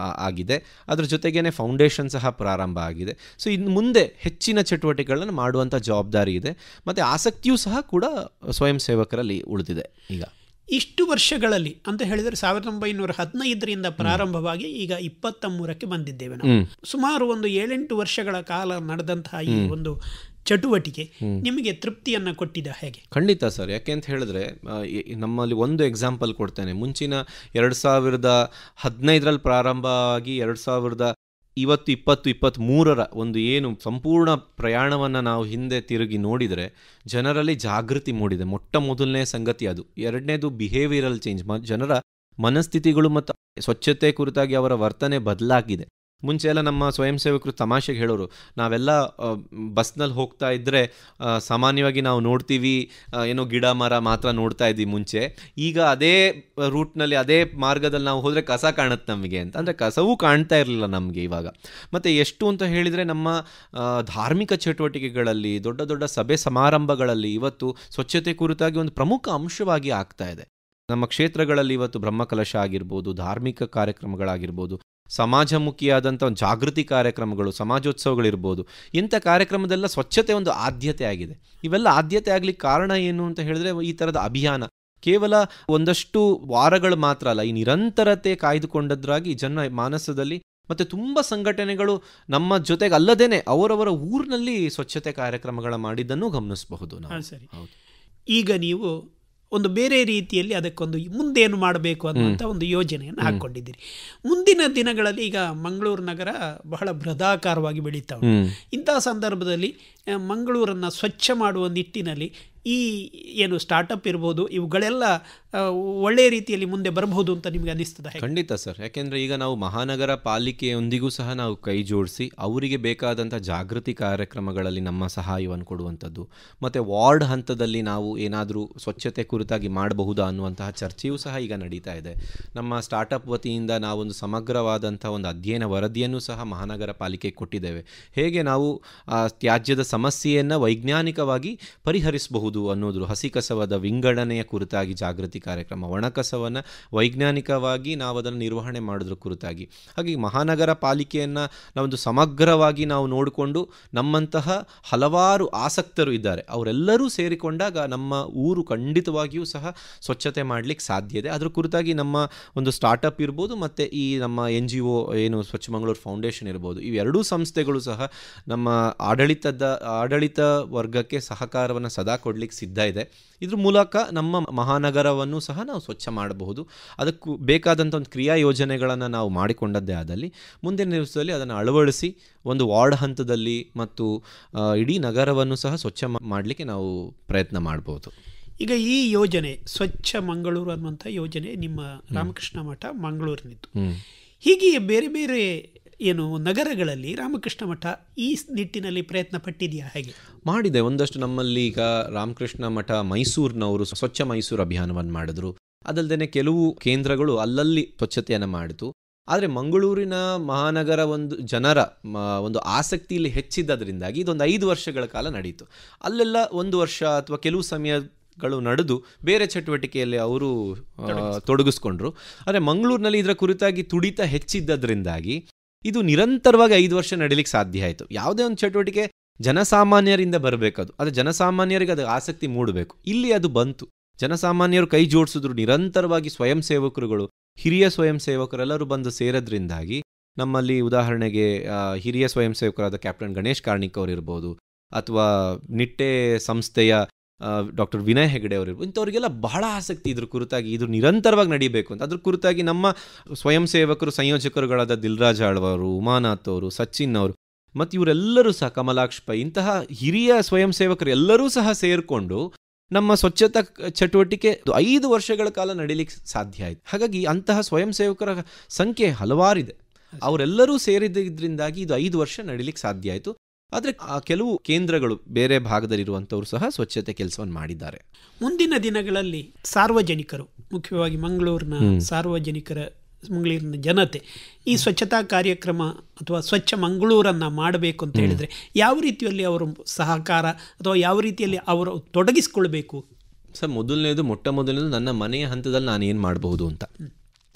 ಆಗಿದೆ. ಅದ್ರ ಜೊತೆಗೇ ಫೌಂಡೇಶನ್ ಸಹ ಪ್ರಾರಂಭ ಆಗಿದೆ. ಸೊ ಇನ್ನು ಮುಂದೆ ಹೆಚ್ಚಿನ ಚಟುವಟಿಕೆಗಳನ್ನು ಮಾಡುವಂಥ ಜವಾಬ್ದಾರಿ ಇದೆ, ಮತ್ತು ಆಸಕ್ತಿಯೂ ಸಹ ಕೂಡ ಸ್ವಯಂ ಸೇವಕರಲ್ಲಿ ಉಳಿದಿದೆ. ಈಗ ಇಷ್ಟು ವರ್ಷಗಳಲ್ಲಿ ಅಂತ ಹೇಳಿದರೆ 1915ರಿಂದ ಪ್ರಾರಂಭವಾಗಿ ಈಗ 23ಕ್ಕೆ ಬಂದಿದ್ದೇವೆ ನಾವು. ಸುಮಾರು ಒಂದು 7-8 ವರ್ಷಗಳ ಕಾಲ ನಡೆದಂತಹ ಈ ಒಂದು ಚಟುವಟಿಕೆ ನಿಮಗೆ ತೃಪ್ತಿಯನ್ನು ಕೊಟ್ಟಿದೆ ಹೇಗೆ? ಖಂಡಿತ ಸರ್. ಯಾಕೆಂತ ಹೇಳಿದ್ರೆ ನಮ್ಮಲ್ಲಿ ಒಂದು ಎಕ್ಸಾಂಪಲ್ ಕೊಡ್ತೇನೆ. ಮುಂಚಿನ 2015ರಲ್ಲಿ ಪ್ರಾರಂಭ ಆಗಿ 2020-23ರ ಒಂದು ಏನು ಸಂಪೂರ್ಣ ಪ್ರಯಾಣವನ್ನು ನಾವು ಹಿಂದೆ ತಿರುಗಿ ನೋಡಿದರೆ ಜನರಲ್ಲಿ ಜಾಗೃತಿ ಮೂಡಿದೆ. ಮೊದಲನೇ ಸಂಗತಿ ಅದು. ಎರಡನೇದು ಬಿಹೇವಿಯರಲ್ ಚೇಂಜ್, ಜನರ ಮನಸ್ಥಿತಿಗಳು ಮತ್ತು ಸ್ವಚ್ಛತೆ ಕುರಿತಾಗಿ ಅವರ ವರ್ತನೆ ಬದಲಾಗಿದೆ. ಮುಂಚೆ ಎಲ್ಲ ನಮ್ಮ ಸ್ವಯಂ ಸೇವಕರು ತಮಾಷೆಗೆ ಹೇಳೋರು, ನಾವೆಲ್ಲ ಬಸ್ನಲ್ಲಿ ಹೋಗ್ತಾ ಇದ್ದರೆ ಸಾಮಾನ್ಯವಾಗಿ ನಾವು ನೋಡ್ತೀವಿ ಏನೋ ಗಿಡ ಮರ ಮಾತ್ರ ನೋಡ್ತಾ ಇದ್ವಿ ಮುಂಚೆ. ಈಗ ಅದೇ ರೂಟ್ನಲ್ಲಿ ಅದೇ ಮಾರ್ಗದಲ್ಲಿ ನಾವು ಹೋದರೆ ಕಸ ಕಾಣುತ್ತೆ ನಮಗೆ ಅಂತ. ಅಂದರೆ ಕಸವೂ ಕಾಣ್ತಾ ಇರಲಿಲ್ಲ ನಮಗೆ ಇವಾಗ. ಮತ್ತು ಎಷ್ಟು ಅಂತ ಹೇಳಿದರೆ ನಮ್ಮ ಧಾರ್ಮಿಕ ಚಟುವಟಿಕೆಗಳಲ್ಲಿ, ದೊಡ್ಡ ದೊಡ್ಡ ಸಭೆ ಸಮಾರಂಭಗಳಲ್ಲಿ ಇವತ್ತು ಸ್ವಚ್ಛತೆ ಕುರಿತಾಗಿ ಒಂದು ಪ್ರಮುಖ ಅಂಶವಾಗಿ ಆಗ್ತಾ ಇದೆ. ನಮ್ಮ ಕ್ಷೇತ್ರಗಳಲ್ಲಿ ಇವತ್ತು ಬ್ರಹ್ಮಕಲಶ ಆಗಿರ್ಬೋದು, ಧಾರ್ಮಿಕ ಕಾರ್ಯಕ್ರಮಗಳಾಗಿರ್ಬೋದು, ಸಮಾಜಮುಖಿಯಾದಂಥ ಒಂದು ಜಾಗೃತಿ ಕಾರ್ಯಕ್ರಮಗಳು, ಸಮಾಜೋತ್ಸವಗಳಿರ್ಬೋದು, ಇಂಥ ಕಾರ್ಯಕ್ರಮದೆಲ್ಲ ಸ್ವಚ್ಛತೆ ಒಂದು ಆದ್ಯತೆ ಆಗಿದೆ. ಇವೆಲ್ಲ ಆದ್ಯತೆ ಆಗಲಿಕ್ಕೆ ಕಾರಣ ಏನು ಅಂತ ಹೇಳಿದ್ರೆ, ಈ ಥರದ ಅಭಿಯಾನ ಕೇವಲ ಒಂದಷ್ಟು ವಾರಗಳು ಮಾತ್ರ ಅಲ್ಲ, ಈ ನಿರಂತರತೆ ಕಾಯ್ದುಕೊಂಡದ್ರಾಗಿ ಜನ ಮಾನಸದಲ್ಲಿ, ಮತ್ತು ತುಂಬ ಸಂಘಟನೆಗಳು ನಮ್ಮ ಜೊತೆಗೆ ಅಲ್ಲದೇನೆ ಅವರವರ ಊರಿನಲ್ಲಿ ಸ್ವಚ್ಛತೆ ಕಾರ್ಯಕ್ರಮಗಳ ಮಾಡಿದ್ದನ್ನು ಗಮನಿಸಬಹುದು ನಾವು. ಸರಿ. ಈಗ ನೀವು ಒಂದು ಬೇರೆ ರೀತಿಯಲ್ಲಿ ಅದಕ್ಕೊಂದು ಮುಂದೇನು ಮಾಡಬೇಕು ಅನ್ನುವಂಥ ಒಂದು ಯೋಜನೆಯನ್ನು ಹಾಕ್ಕೊಂಡಿದ್ದೀರಿ. ಮುಂದಿನ ದಿನಗಳಲ್ಲಿ ಈಗ ಮಂಗಳೂರು ನಗರ ಬಹಳ ಬೃಹದಾಕಾರವಾಗಿ ಬೆಳೀತಾ ಉಂಟು. ಇಂತಹ ಸಂದರ್ಭದಲ್ಲಿ ಮಂಗಳೂರನ್ನು ಸ್ವಚ್ಛ ಮಾಡುವ ನಿಟ್ಟಿನಲ್ಲಿ ಈ ಏನು ಸ್ಟಾರ್ಟಪ್ ಇರ್ಬೋದು, ಇವುಗಳೆಲ್ಲ ಒಳ್ಳೆಯ ರೀತಿಯಲ್ಲಿ ಮುಂದೆ ಬರಬಹುದು ಅಂತ ನಿಮಗೆ ಅನಿಸ್ತದೆ? ಖಂಡಿತ ಸರ್. ಯಾಕೆಂದರೆ ಈಗ ನಾವು ಮಹಾನಗರ ಪಾಲಿಕೆಯೊಂದಿಗೂ ಸಹ ನಾವು ಕೈ ಜೋಡಿಸಿ ಅವರಿಗೆ ಬೇಕಾದಂಥ ಜಾಗೃತಿ ಕಾರ್ಯಕ್ರಮಗಳಲ್ಲಿ ನಮ್ಮ ಸಹಾಯವನ್ನು ಕೊಡುವಂಥದ್ದು, ಮತ್ತು ವಾರ್ಡ್ ಹಂತದಲ್ಲಿ ನಾವು ಏನಾದರೂ ಸ್ವಚ್ಛತೆ ಕುರಿತಾಗಿ ಮಾಡಬಹುದಾ ಅನ್ನುವಂತಹ ಚರ್ಚೆಯೂ ಸಹ ಈಗ ನಡೀತಾ ಇದೆ. ನಮ್ಮ ಸ್ಟಾರ್ಟಪ್ ವತಿಯಿಂದ ನಾವೊಂದು ಸಮಗ್ರವಾದಂಥ ಒಂದು ಅಧ್ಯಯನ ವರದಿಯನ್ನು ಸಹ ಮಹಾನಗರ ಪಾಲಿಕೆಗೆ ಕೊಟ್ಟಿದ್ದೇವೆ. ಹೇಗೆ ನಾವು ತ್ಯಾಜ್ಯದ ಸಮಸ್ಯೆಯನ್ನು ವೈಜ್ಞಾನಿಕವಾಗಿ ಪರಿಹರಿಸಬಹುದು ಮಾಡಬಹುದು ಅನ್ನೋದು ಹಸಿ ಕಸವಾದ ವಿಂಗಡಣೆಯ ಕುರಿತಾಗಿ ಜಾಗೃತಿ ಕಾರ್ಯಕ್ರಮ, ಒಣಕಸವನ್ನು ವೈಜ್ಞಾನಿಕವಾಗಿ ನಾವು ಅದನ್ನು ನಿರ್ವಹಣೆ ಮಾಡೋದ್ರ ಕುರಿತಾಗಿ. ಹಾಗೆ ಮಹಾನಗರ ಪಾಲಿಕೆಯನ್ನು ನಾವೊಂದು ಸಮಗ್ರವಾಗಿ ನಾವು ನೋಡಿಕೊಂಡು ನಮ್ಮಂತಹ ಹಲವಾರು ಆಸಕ್ತರು ಇದ್ದಾರೆ, ಅವರೆಲ್ಲರೂ ಸೇರಿಕೊಂಡಾಗ ನಮ್ಮ ಊರು ಖಂಡಿತವಾಗಿಯೂ ಸಹ ಸ್ವಚ್ಛತೆ ಮಾಡಲಿಕ್ಕೆ ಸಾಧ್ಯ ಇದೆ. ಅದ್ರ ಕುರಿತಾಗಿ ನಮ್ಮ ಒಂದು ಸ್ಟಾರ್ಟಪ್ ಇರ್ಬೋದು, ಮತ್ತು ಈ ನಮ್ಮ NGO ಏನು ಸ್ವಚ್ಛ ಮಂಗಳೂರು ಫೌಂಡೇಶನ್ ಇರ್ಬೋದು, ಇವೆರಡೂ ಸಂಸ್ಥೆಗಳು ಸಹ ನಮ್ಮ ಆಡಳಿತ ವರ್ಗಕ್ಕೆ ಸಹಕಾರವನ್ನು ಸದಾ ಕೊಡಲಿಕ್ಕೆ ಸಿದ್ಧ ಇದೆ. ಇದ್ರ ಮೂಲಕ ನಮ್ಮ ಮಹಾನಗರವನ್ನು ಸಹ ನಾವು ಸ್ವಚ್ಛ ಮಾಡಬಹುದು. ಅದಕ್ಕೂ ಬೇಕಾದಂಥ ಒಂದು ಕ್ರಿಯಾ ಯೋಜನೆಗಳನ್ನು ನಾವು ಮಾಡಿಕೊಂಡದ್ದೇ ಆದಲ್ಲಿ ಮುಂದಿನ ದಿವಸದಲ್ಲಿ ಅದನ್ನು ಅಳವಡಿಸಿ ಒಂದು ವಾರ್ಡ್ ಹಂತದಲ್ಲಿ ಮತ್ತು ಇಡೀ ನಗರವನ್ನು ಸಹ ಸ್ವಚ್ಛ ಮಾಡಲಿಕ್ಕೆ ನಾವು ಪ್ರಯತ್ನ ಮಾಡ್ಬೋದು. ಈಗ ಈ ಯೋಜನೆ ಸ್ವಚ್ಛ ಮಂಗಳೂರು ಅನ್ನುವಂಥ ಯೋಜನೆ ನಿಮ್ಮ ರಾಮಕೃಷ್ಣ ಮಠ ಮಂಗಳೂರಿನಿತ್ತು. ಹೀಗೆ ಬೇರೆ ಬೇರೆ ಏನು ನಗರಗಳಲ್ಲಿ ರಾಮಕೃಷ್ಣ ಮಠ ಈ ನಿಟ್ಟಿನಲ್ಲಿ ಪ್ರಯತ್ನ ಪಟ್ಟಿದೆಯಾ? ಹೇಗೆ ಮಾಡಿದೆ. ಒಂದಷ್ಟು ನಮ್ಮಲ್ಲಿ ಈಗ ರಾಮಕೃಷ್ಣ ಮಠ ಮೈಸೂರಿನವರು ಸ್ವಚ್ಛ ಮೈಸೂರು ಅಭಿಯಾನವನ್ನು ಮಾಡಿದ್ರು. ಅದಲ್ಲದೆ ಕೆಲವು ಕೇಂದ್ರಗಳು ಅಲ್ಲಲ್ಲಿ ಸ್ವಚ್ಛತೆಯನ್ನು ಮಾಡಿತು. ಆದರೆ ಮಂಗಳೂರಿನ ಮಹಾನಗರ ಒಂದು ಜನರ ಒಂದು ಆಸಕ್ತಿ ಇಲ್ಲಿ ಹೆಚ್ಚಿದ್ದದ್ರಿಂದಾಗಿ ಇದೊಂದು 5 ವರ್ಷಗಳ ಕಾಲ ನಡೀತು. ಅಲ್ಲೆಲ್ಲ 1 ವರ್ಷ ಅಥವಾ ಕೆಲವು ಸಮಯಗಳು ನಡೆದು ಬೇರೆ ಚಟುವಟಿಕೆಯಲ್ಲಿ ಅವರು ತೊಡಗಿಸ್ಕೊಂಡ್ರು. ಆದರೆ ಮಂಗಳೂರಿನಲ್ಲಿ ಇದರ ಕುರಿತಾಗಿ ತುಡಿತ ಹೆಚ್ಚಿದ್ದದ್ರಿಂದಾಗಿ ಇದು ನಿರಂತರವಾಗಿ 5 ವರ್ಷ ನಡೀಲಿಕ್ಕೆ ಸಾಧ್ಯ ಆಯಿತು. ಯಾವುದೇ ಒಂದು ಚಟುವಟಿಕೆ ಜನಸಾಮಾನ್ಯರಿಂದ ಬರಬೇಕದು, ಅದು ಜನಸಾಮಾನ್ಯರಿಗೆ ಅದು ಆಸಕ್ತಿ ಮೂಡಬೇಕು. ಇಲ್ಲಿ ಅದು ಬಂತು. ಜನಸಾಮಾನ್ಯರು ಕೈ ಜೋಡಿಸಿದ್ರು, ನಿರಂತರವಾಗಿ ಸ್ವಯಂ ಸೇವಕರುಗಳು, ಹಿರಿಯ ಸ್ವಯಂ ಸೇವಕರೆಲ್ಲರೂ ಬಂದು ಸೇರೋದ್ರಿಂದಾಗಿ ನಮ್ಮಲ್ಲಿ ಉದಾಹರಣೆಗೆ ಹಿರಿಯ ಸ್ವಯಂ ಸೇವಕರಾದ ಕ್ಯಾಪ್ಟನ್ ಗಣೇಶ್ ಕಾರ್ಣಿಕ್ ಅವರಿರ್ಬೋದು, ಅಥವಾ ನಿಟ್ಟೆ ಸಂಸ್ಥೆಯ ಡಾಕ್ಟರ್ ವಿನಯ್ ಹೆಗಡೆ ಅವರಿರ್ಬೋದು, ಇಂಥವ್ರಿಗೆಲ್ಲ ಬಹಳ ಆಸಕ್ತಿ ಇದ್ರ ಕುರಿತಾಗಿ, ಇದು ನಿರಂತರವಾಗಿ ನಡೀಬೇಕು ಅಂತ. ಅದ್ರ ಕುರಿತಾಗಿ ನಮ್ಮ ಸ್ವಯಂ ಸೇವಕರು ಸಂಯೋಜಕರುಗಳಾದ ದಿಲ್ರಾಜ್ ಆಳ್ವರು, ಉಮಾನಾಥ್ ಅವರು, ಸಚಿನ್ ಅವರು ಮತ್ತು ಇವರೆಲ್ಲರೂ ಸಹ, ಕಮಲಾಕ್ಷ್ ಪೈ, ಇಂತಹ ಹಿರಿಯ ಸ್ವಯಂ ಸೇವಕರು ಎಲ್ಲರೂ ಸಹ ಸೇರಿಕೊಂಡು ನಮ್ಮ ಸ್ವಚ್ಛತಾ ಚಟುವಟಿಕೆ 5 ವರ್ಷಗಳ ಕಾಲ ನಡೀಲಿಕ್ಕೆ ಸಾಧ್ಯ ಆಯಿತು. ಹಾಗಾಗಿ ಅಂತಹ ಸ್ವಯಂ ಸೇವಕರ ಸಂಖ್ಯೆ ಹಲವಾರಿದೆ. ಅವರೆಲ್ಲರೂ ಸೇರಿದ್ದರಿಂದಾಗಿ ಇದು 5 ವರ್ಷ ನಡೀಲಿಕ್ಕೆ ಸಾಧ್ಯ ಆಯಿತು. ಆದರೆ ಕೆಲವು ಕೇಂದ್ರಗಳು ಬೇರೆ ಭಾಗದಲ್ಲಿರುವಂಥವರು ಸಹ ಸ್ವಚ್ಛತೆ ಕೆಲಸವನ್ನು ಮಾಡಿದ್ದಾರೆ. ಮುಂದಿನ ದಿನಗಳಲ್ಲಿ ಸಾರ್ವಜನಿಕರು, ಮುಖ್ಯವಾಗಿ ಮಂಗಳೂರಿನ ಸಾರ್ವಜನಿಕರ, ಮಂಗಳೂರಿನ ಜನತೆ ಈ ಸ್ವಚ್ಛತಾ ಕಾರ್ಯಕ್ರಮ ಅಥವಾ ಸ್ವಚ್ಛ ಮಂಗಳೂರನ್ನು ಮಾಡಬೇಕು ಅಂತ ಹೇಳಿದರೆ ಯಾವ ರೀತಿಯಲ್ಲಿ ಅವರು ಸಹಕಾರ ಅಥವಾ ಯಾವ ರೀತಿಯಲ್ಲಿ ಅವರು ತೊಡಗಿಸಿಕೊಳ್ಬೇಕು? ಸರ್, ಮೊಟ್ಟ ಮೊದಲನೇದು ನನ್ನ ಮನೆಯ ಹಂತದಲ್ಲಿ ನಾನು ಏನು ಮಾಡಬಹುದು ಅಂತ.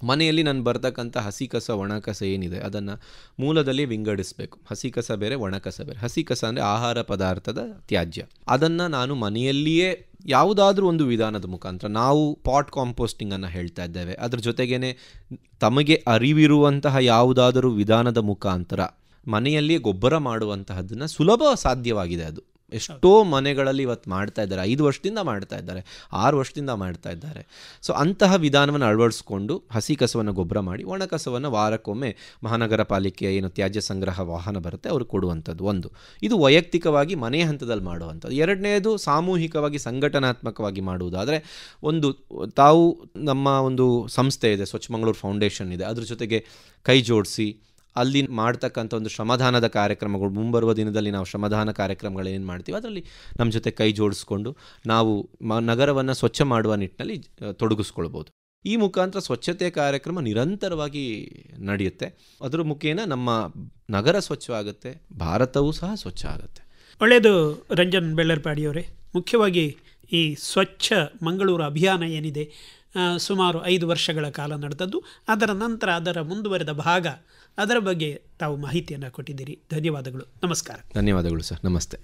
ಮನೆಯಲ್ಲಿ ನಾನು ಬರ್ತಕ್ಕಂಥ ಹಸಿ ಕಸ ಒಣ ಕಸ ಏನಿದೆ ಅದನ್ನು ಮೂಲದಲ್ಲಿ ವಿಂಗಡಿಸಬೇಕು. ಹಸಿ ಕಸ ಬೇರೆ, ಒಣ ಕಸ ಬೇರೆ. ಹಸಿ ಕಸ ಅಂದರೆ ಆಹಾರ ಪದಾರ್ಥದ ತ್ಯಾಜ್ಯ. ಅದನ್ನು ನಾನು ಮನೆಯಲ್ಲಿಯೇ ಯಾವುದಾದ್ರೂ ಒಂದು ವಿಧಾನದ ಮುಖಾಂತರ, ನಾವು ಪಾಟ್ ಕಾಂಪೋಸ್ಟಿಂಗನ್ನು ಹೇಳ್ತಾ ಇದ್ದೇವೆ, ಅದ್ರ ಜೊತೆಗೇ ತಮಗೆ ಅರಿವಿರುವಂತಹ ಯಾವುದಾದರೂ ವಿಧಾನದ ಮುಖಾಂತರ ಮನೆಯಲ್ಲಿಯೇ ಗೊಬ್ಬರ ಮಾಡುವಂತಹದ್ದನ್ನು ಸುಲಭ ಸಾಧ್ಯವಾಗಿದೆ. ಅದು ಎಷ್ಟೋ ಮನೆಗಳಲ್ಲಿ ಇವತ್ತು ಮಾಡ್ತಾ ಇದ್ದಾರೆ. 5 ವರ್ಷದಿಂದ ಮಾಡ್ತಾ ಇದ್ದಾರೆ, 6 ವರ್ಷದಿಂದ ಮಾಡ್ತಾ ಇದ್ದಾರೆ. ಸೊ ಅಂತಹ ವಿಧಾನವನ್ನು ಅಳವಡಿಸ್ಕೊಂಡು ಹಸಿ ಕಸವನ್ನು ಗೊಬ್ಬರ ಮಾಡಿ, ಒಣ ಕಸವನ್ನು ವಾರಕ್ಕೊಮ್ಮೆ ಮಹಾನಗರ ಪಾಲಿಕೆಯ ಏನು ತ್ಯಾಜ್ಯ ಸಂಗ್ರಹ ವಾಹನ ಬರುತ್ತೆ ಅವರು ಕೊಡುವಂಥದ್ದು ಒಂದು. ಇದು ವೈಯಕ್ತಿಕವಾಗಿ ಮನೆಯ ಹಂತದಲ್ಲಿ ಮಾಡುವಂಥದ್ದು. ಎರಡನೇದು ಸಾಮೂಹಿಕವಾಗಿ ಸಂಘಟನಾತ್ಮಕವಾಗಿ ಮಾಡುವುದಾದರೆ, ಒಂದು ತಾವು ನಮ್ಮ ಒಂದು ಸಂಸ್ಥೆ ಇದೆ, ಸ್ವಚ್ಛ ಮಂಗಳೂರು ಫೌಂಡೇಶನ್ ಇದೆ, ಅದ್ರ ಜೊತೆಗೆ ಕೈ ಜೋಡಿಸಿ ಅಲ್ಲಿ ಮಾಡ್ತಕ್ಕಂಥ ಒಂದು ಶ್ರಮದಾನದ ಕಾರ್ಯಕ್ರಮಗಳು, ಮುಂಬರುವ ದಿನದಲ್ಲಿ ನಾವು ಶ್ರಮದಾನ ಕಾರ್ಯಕ್ರಮಗಳೇನು ಮಾಡ್ತೀವಿ ಅದರಲ್ಲಿ ನಮ್ಮ ಜೊತೆ ಕೈ ಜೋಡಿಸ್ಕೊಂಡು ನಾವು ನಗರವನ್ನು ಸ್ವಚ್ಛ ಮಾಡುವ ನಿಟ್ಟಿನಲ್ಲಿ ತೊಡಗಿಸ್ಕೊಳ್ಬೋದು. ಈ ಮುಖಾಂತರ ಸ್ವಚ್ಛತೆಯ ಕಾರ್ಯಕ್ರಮ ನಿರಂತರವಾಗಿ ನಡೆಯುತ್ತೆ. ಅದರ ಮುಖೇನ ನಮ್ಮ ನಗರ ಸ್ವಚ್ಛವಾಗುತ್ತೆ, ಭಾರತವೂ ಸಹ ಸ್ವಚ್ಛ ಆಗುತ್ತೆ. ಒಳ್ಳೆಯದು ರಂಜನ್ ಬೆಳ್ಳರ್ಪಾಡಿಯವರೇ. ಮುಖ್ಯವಾಗಿ ಈ ಸ್ವಚ್ಛ ಮಂಗಳೂರು ಅಭಿಯಾನ ಏನಿದೆ ಸುಮಾರು 5 ವರ್ಷಗಳ ಕಾಲ ನಡೆದದ್ದು, ಅದರ ನಂತರ ಅದರ ಮುಂದುವರೆದ ಭಾಗ, ಅದರ ಬಗ್ಗೆ ತಾವು ಮಾಹಿತಿಯನ್ನು ಕೊಟ್ಟಿದ್ದೀರಿ. ಧನ್ಯವಾದಗಳು. ನಮಸ್ಕಾರ. ಧನ್ಯವಾದಗಳು ಸರ್. ನಮಸ್ತೆ.